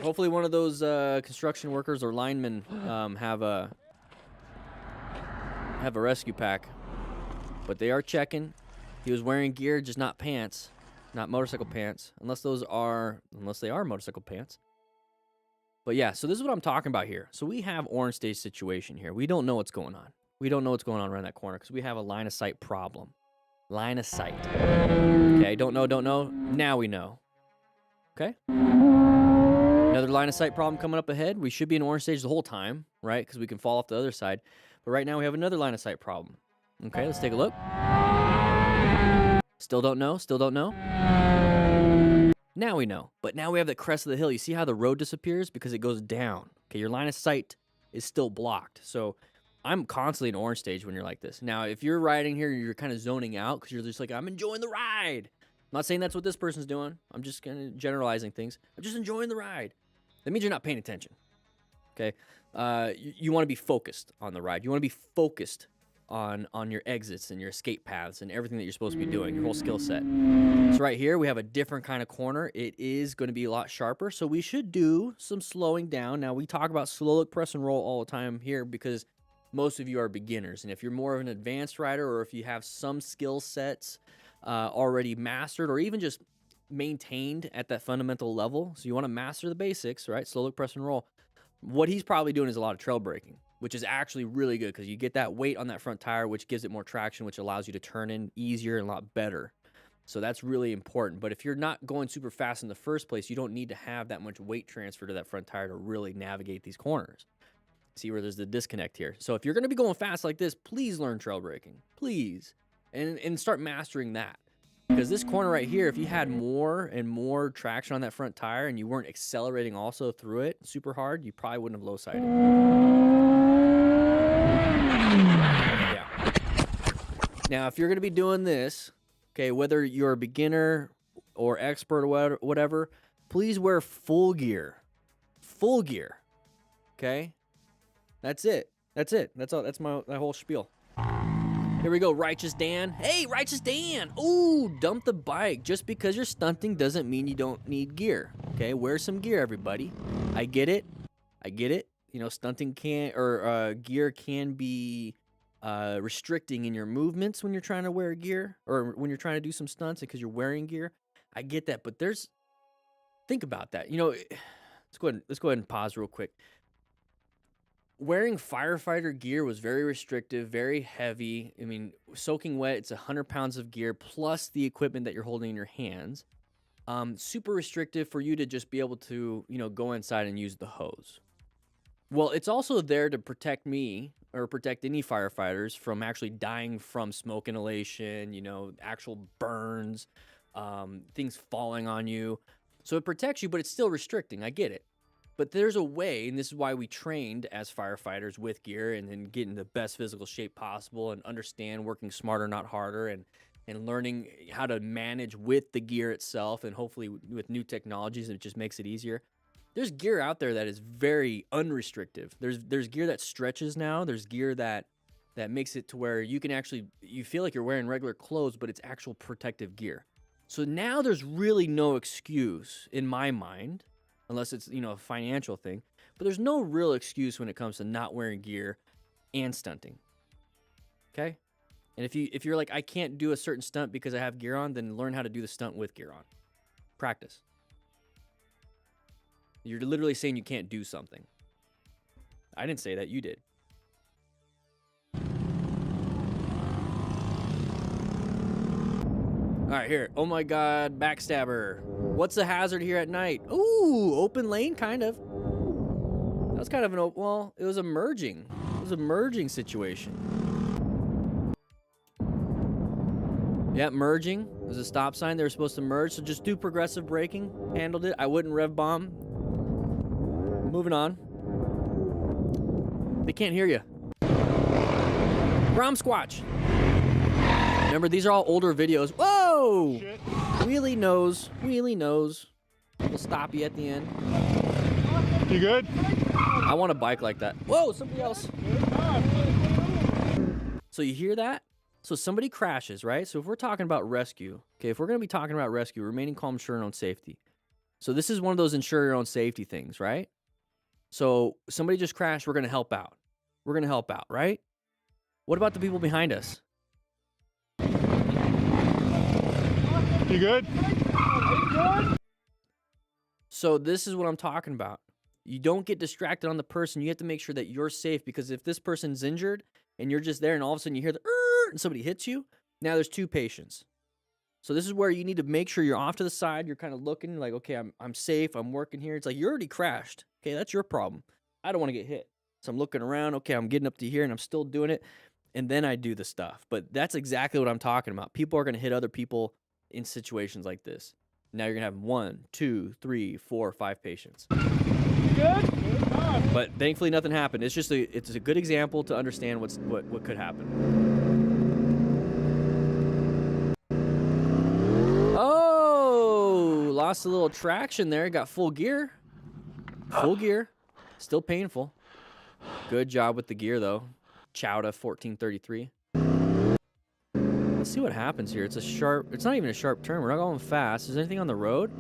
Hopefully one of those construction workers or linemen have a rescue pack. But they are checking. He was wearing gear, just not pants. Not motorcycle pants. Unless they are motorcycle pants. But yeah, so this is what I'm talking about here. So we have orange stage situation here. We don't know what's going on. We don't know what's going on around that corner because we have a line of sight problem. Line of sight. Okay, don't know. Now we know. Okay? Another line of sight problem coming up ahead. We should be in orange stage the whole time, right? Because we can fall off the other side. But right now we have another line of sight problem. Okay, let's take a look. Still don't know. Now we know. But now we have the crest of the hill. You see how the road disappears? Because it goes down. Okay, your line of sight is still blocked. So I'm constantly in orange stage when you're like this. Now, if you're riding here, you're kind of zoning out because you're just like, I'm enjoying the ride. I'm not saying that's what this person's doing. I'm just kind of generalizing things. I'm just enjoying the ride. That means you're not paying attention. Okay? You want to be focused on the ride. You want to be focused on your exits and your escape paths and everything that you're supposed to be doing, your whole skill set. So right here, we have a different kind of corner. It is going to be a lot sharper, so we should do some slowing down. Now, we talk about slow look, press, and roll all the time here because most of you are beginners. And if you're more of an advanced rider or if you have some skill sets already mastered or even just maintained at that fundamental level, so you want to master the basics, right? Slow look, press, and roll. What he's probably doing is a lot of trail braking, which is actually really good because you get that weight on that front tire, which gives it more traction, which allows you to turn in easier and a lot better. So that's really important. But if you're not going super fast in the first place, you don't need to have that much weight transfer to that front tire to really navigate these corners. See where there's the disconnect here. So if you're going to be going fast like this, please learn trail braking. Please. And start mastering that. Because this corner right here, if you had more and more traction on that front tire and you weren't accelerating also through it super hard, you probably wouldn't have low-sided. Yeah. Now, if you're going to be doing this, okay, whether you're a beginner or expert or whatever, please wear full gear. Full gear. Okay? That's it. That's all. That's my whole spiel. Here we go, Righteous Dan. Hey, Righteous Dan. Ooh, dump the bike. Just because you're stunting doesn't mean you don't need gear. Okay, wear some gear, everybody. I get it. You know, stunting gear can be restricting in your movements when you're trying to wear gear or when you're trying to do some stunts because you're wearing gear. I get that, but think about that. You know, let's go ahead and pause real quick. Wearing firefighter gear was very restrictive, very heavy. I mean, soaking wet, it's 100 pounds of gear plus the equipment that you're holding in your hands. Super restrictive for you to just be able to, you know, go inside and use the hose. Well, it's also there to protect me or protect any firefighters from actually dying from smoke inhalation, you know, actual burns, things falling on you. So it protects you, but it's still restricting. I get it. But there's a way, and this is why we trained as firefighters with gear and then get in the best physical shape possible and understand working smarter, not harder, and learning how to manage with the gear itself and hopefully with new technologies, it just makes it easier. There's gear out there that is very unrestrictive. There's gear that stretches now. There's gear that makes it to where you feel like you're wearing regular clothes, but it's actual protective gear. So now there's really no excuse in my mind, unless it's, you know, a financial thing. But there's no real excuse when it comes to not wearing gear and stunting. Okay? And if you're like, I can't do a certain stunt because I have gear on, then learn how to do the stunt with gear on. Practice. You're literally saying you can't do something. I didn't say that. You did. All right, here. Oh my God, backstabber. What's the hazard here at night? Ooh, open lane, kind of. That was kind of an well, it was a merging. It was a merging situation. Yeah, merging. There's a stop sign. They were supposed to merge, so just do progressive braking. Handled it. I wouldn't rev bomb. Moving on. They can't hear you. Grom Squatch. Remember, these are all older videos. Whoa! Shit. Wheelie nose. Wheelie nose. We'll stop you at the end. You good? I want a bike like that. Whoa, somebody else. So you hear that? So somebody crashes, right? So if we're talking about rescue, okay, if we're going to be talking about rescue, remaining calm, ensure your own safety. So this is one of those ensure your own safety things, right? So somebody just crashed, we're going to help out. We're going to help out, right? What about the people behind us? You good? So this is what I'm talking about. You don't get distracted on the person. You have to make sure that you're safe, because if this person's injured and you're just there and all of a sudden you hear the and somebody hits you, now there's two patients. So this is where you need to make sure you're off to the side. You're kind of looking like, okay, I'm safe. I'm working here. It's like you already crashed. Okay, that's your problem. I don't want to get hit. So I'm looking around. Okay, I'm getting up to here and I'm still doing it. And then I do the stuff. But that's exactly what I'm talking about. People are going to hit other people in situations like this. Now you're going to have 1, 2, 3, 4, 5 patients. Good? But thankfully nothing happened. It's just it's a good example to understand what could happen. Oh, lost a little traction there. Got full gear. Full gear. Still painful. Good job with the gear though. Chowda 1433. Let's see what happens here. It's not even a sharp turn. We're not going fast. Is there anything on the road?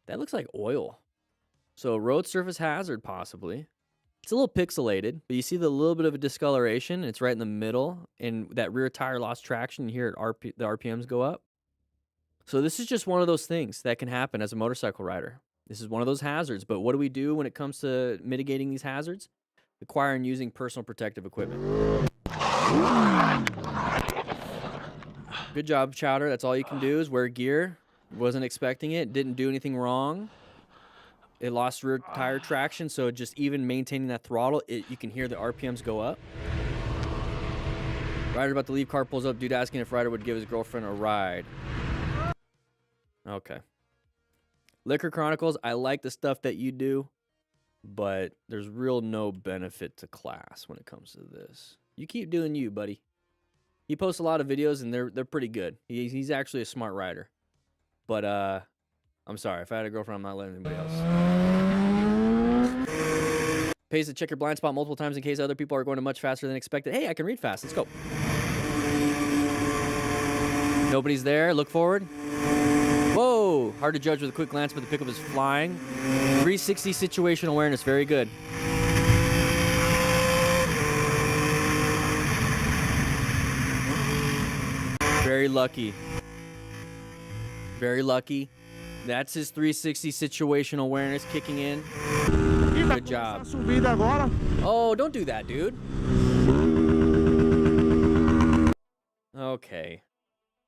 That looks like oil. So road surface hazard possibly. It's a little pixelated, but you see the little bit of a discoloration. It's right in the middle, and that rear tire lost traction. You hear it the RPMs go up. So this is just one of those things that can happen as a motorcycle rider. This is one of those hazards. But what do we do when it comes to mitigating these hazards? Acquire and using personal protective equipment. Good job, Chowder. That's all you can do is wear gear. Wasn't expecting it. Didn't do anything wrong. It lost rear tire traction, so just even maintaining that throttle, you can hear the RPMs go up. Ryder about to leave, car pulls up, dude asking if Ryder would give his girlfriend a ride. Okay. Liquor Chronicles, I like the stuff that you do, but there's real no benefit to class when it comes to this. You keep doing you, buddy. He posts a lot of videos, and they're pretty good. He's actually a smart rider. But, I'm sorry. If I had a girlfriend, I'm not letting anybody else. Pays to check your blind spot multiple times in case other people are going much faster than expected. Hey, I can read fast. Let's go. Nobody's there. Look forward. Whoa. Hard to judge with a quick glance, but the pickup is flying. 360 situational awareness. Very good. Very lucky. Very lucky. That's his 360 situational awareness kicking in. Good job. Oh, don't do that, dude. Okay.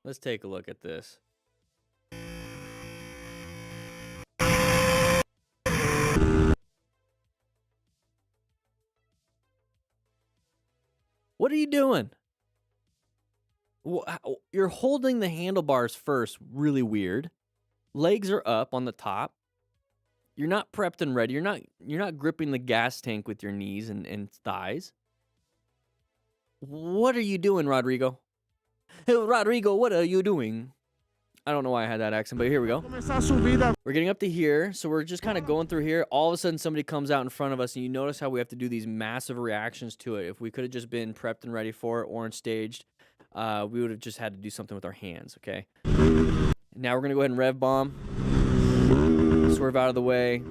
Let's take a look at this. What are you doing? You're holding the handlebars first, really weird. Legs are up on the top. You're not prepped and ready. You're not gripping the gas tank with your knees and thighs. What are you doing, Rodrigo? Hey, Rodrigo, what are you doing? I don't know why I had that accent, but here we go. We're getting up to here, so we're just kind of going through here. All of a sudden, somebody comes out in front of us, and you notice how we have to do these massive reactions to it. If we could have just been prepped and ready for it, orange staged, we would have just had to do something with our hands, okay? Now we're going to go ahead and rev bomb. Swerve out of the way.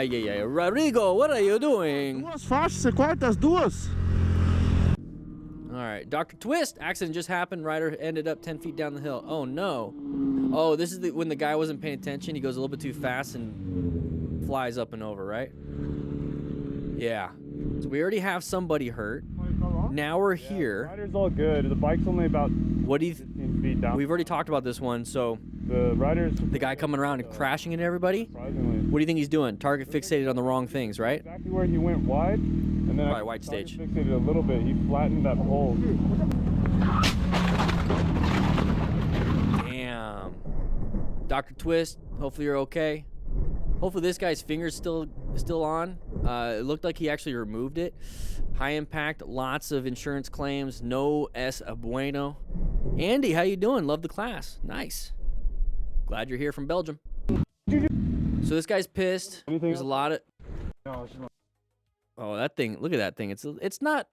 Yeah. Rodrigo, what are you doing? Alright, Dr. Twist! Accident just happened. Ryder ended up 10 feet down the hill. Oh, no. Oh, this is when the guy wasn't paying attention. He goes a little bit too fast and... flies up and over, right? Yeah. So we already have somebody hurt. Now we're here. The rider's all good. The bike's only about What do you 15 feet down. We've already talked about this one. So The rider's the guy coming around and crashing into everybody, surprisingly what do you think he's doing? Target fixated on the wrong things, right? exactly where he went wide, and then Probably white stage. fixated a little bit. He flattened that pole. Damn. Dr. Twist, hopefully you're okay. Hopefully this guy's finger's still on. It looked like he actually removed it. High impact, lots of insurance claims, no es bueno. Andy, how you doing? Love the class. Nice. Glad you're here from Belgium. So this guy's pissed. There's a lot of... Oh, that thing, look at that thing. It's not...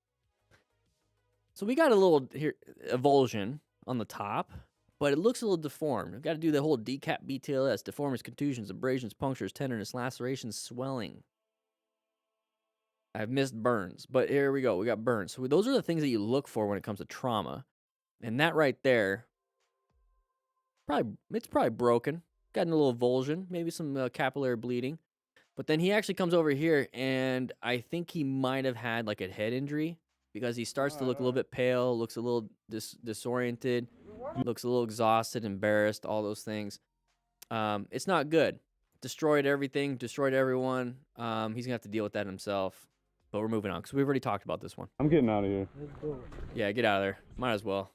So we got a little here avulsion on the top, but it looks a little deformed. We've got to do the whole decap BTLS, deformers, contusions, abrasions, punctures, tenderness, lacerations, swelling. I've missed burns, but here we go. We got burns. So those are the things that you look for when it comes to trauma. And that right there, it's probably broken. Got a little avulsion, maybe some capillary bleeding. But then he actually comes over here, and I think he might have had like a head injury because he starts to look a little bit pale, looks a little disoriented, looks a little exhausted, embarrassed, all those things. It's not good. Destroyed everything, destroyed everyone. He's going to have to deal with that himself. But we're moving on because we've already talked about this one. I'm getting out of here. Yeah, get out of there. Might as well.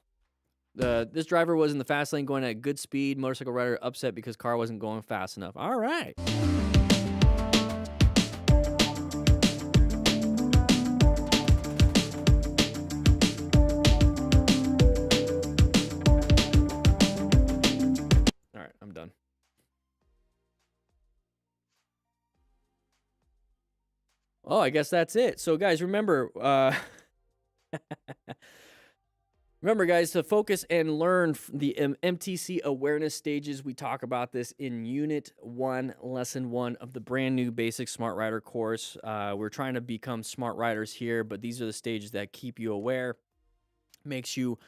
This driver was in the fast lane going at good speed. Motorcycle rider upset because car wasn't going fast enough. All right. All right, I'm done. Oh, I guess that's it. So, guys, remember, guys, to focus and learn the MTC awareness stages. We talk about this in Unit 1, Lesson 1 of the brand new Basic Smart Rider course. We're trying to become smart riders here, but these are the stages that keep you aware, makes you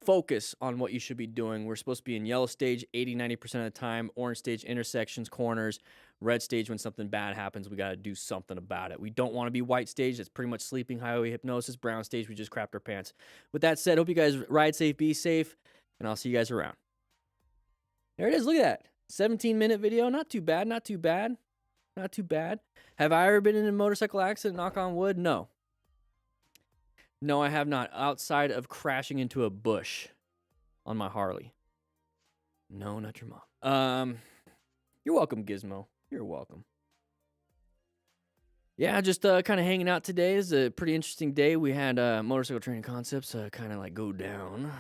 focus on what you should be doing. We're supposed to be in yellow stage 80-90% of the time, orange stage intersections, corners, red stage when something bad happens, we got to do something about it. We don't want to be white stage. That's pretty much sleeping highway hypnosis. Brown stage, we just crapped our pants. With that said, hope you guys ride safe, be safe, and I'll see you guys around. There it is. Look at that. 17-minute video. Not too bad. Not too bad. Not too bad. Have I ever been in a motorcycle accident? Knock on wood? No. No, I have not. Outside of crashing into a bush on my Harley. No, not your mom. You're welcome, Gizmo. You're welcome. Yeah, just kind of hanging out today. Is a pretty interesting day. We had motorcycle training concepts kind of like go down.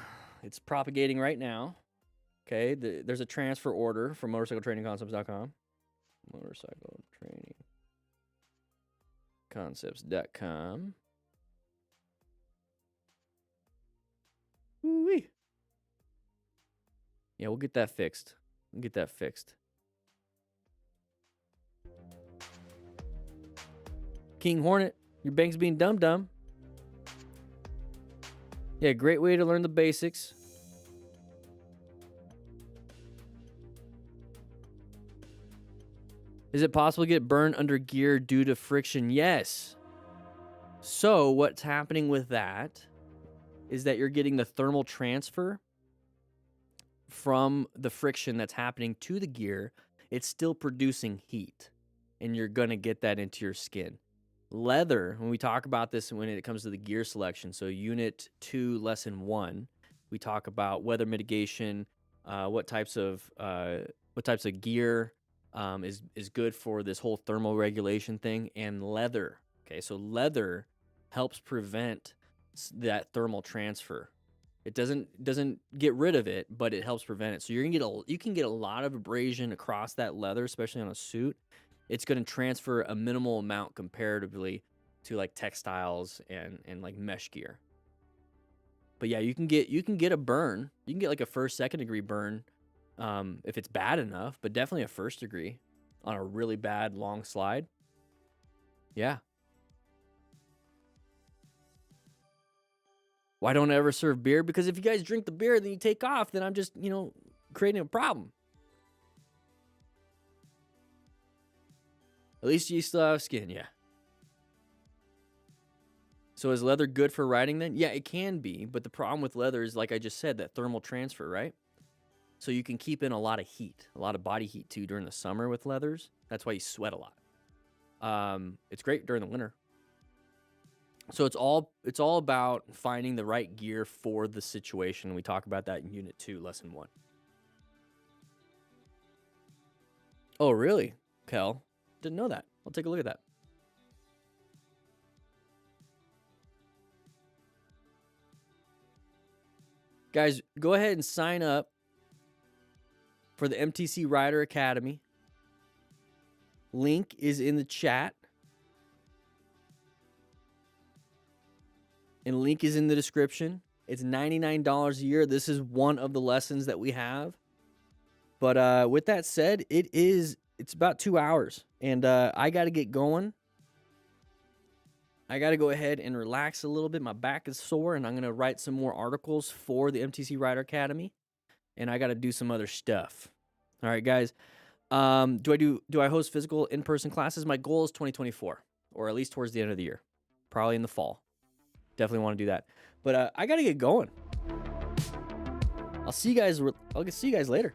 It's propagating right now. Okay, there's a transfer order from motorcycletrainingconcepts.com. Motorcycletrainingconcepts.com. Woo-wee. Yeah, we'll get that fixed. We'll get that fixed. King Hornet, your bank's being dumb. Yeah, great way to learn the basics. Is it possible to get burned under gear due to friction? Yes. So what's happening with that is that you're getting the thermal transfer from the friction that's happening to the gear. It's still producing heat, and you're going to get that into your skin. Leather, when we talk about this when it comes to the gear selection, so Unit 2, Lesson 1, we talk about weather mitigation, what types of gear is good for this whole thermal regulation thing, and leather. Okay, so leather helps prevent that thermal transfer. It doesn't get rid of it, but it helps prevent it. So you can get a lot of abrasion across that leather, especially on a suit. It's going to transfer a minimal amount comparatively to like textiles and like mesh gear. But yeah, you can get a burn. You can get like a first, second degree burn if it's bad enough, but definitely a first degree on a really bad long slide. Yeah. Why don't I ever serve beer? Because if you guys drink the beer, then you take off, then I'm just, creating a problem. At least you still have skin, yeah. So is leather good for riding then? Yeah, it can be, but the problem with leather is, like I just said, that thermal transfer, right? So you can keep in a lot of heat, a lot of body heat too during the summer with leathers. That's why you sweat a lot. It's great during the winter. So it's all about finding the right gear for the situation. We talk about that in Unit 2, Lesson 1. Oh, really, Kel? Didn't know that. I'll take a look at that. Guys, go ahead and sign up for the MTC Rider Academy. Link is in the chat. And link is in the description. It's $99 a year. This is one of the lessons that we have. But with that said, it's about 2 hours. And I got to get going. I got to go ahead and relax a little bit. My back is sore, and I'm going to write some more articles for the MTC Rider Academy. And I got to do some other stuff. All right, guys. Do I host physical in-person classes? My goal is 2024, or at least towards the end of the year. Probably in the fall. Definitely want to do that. But I got to get going. I'll see you guys later.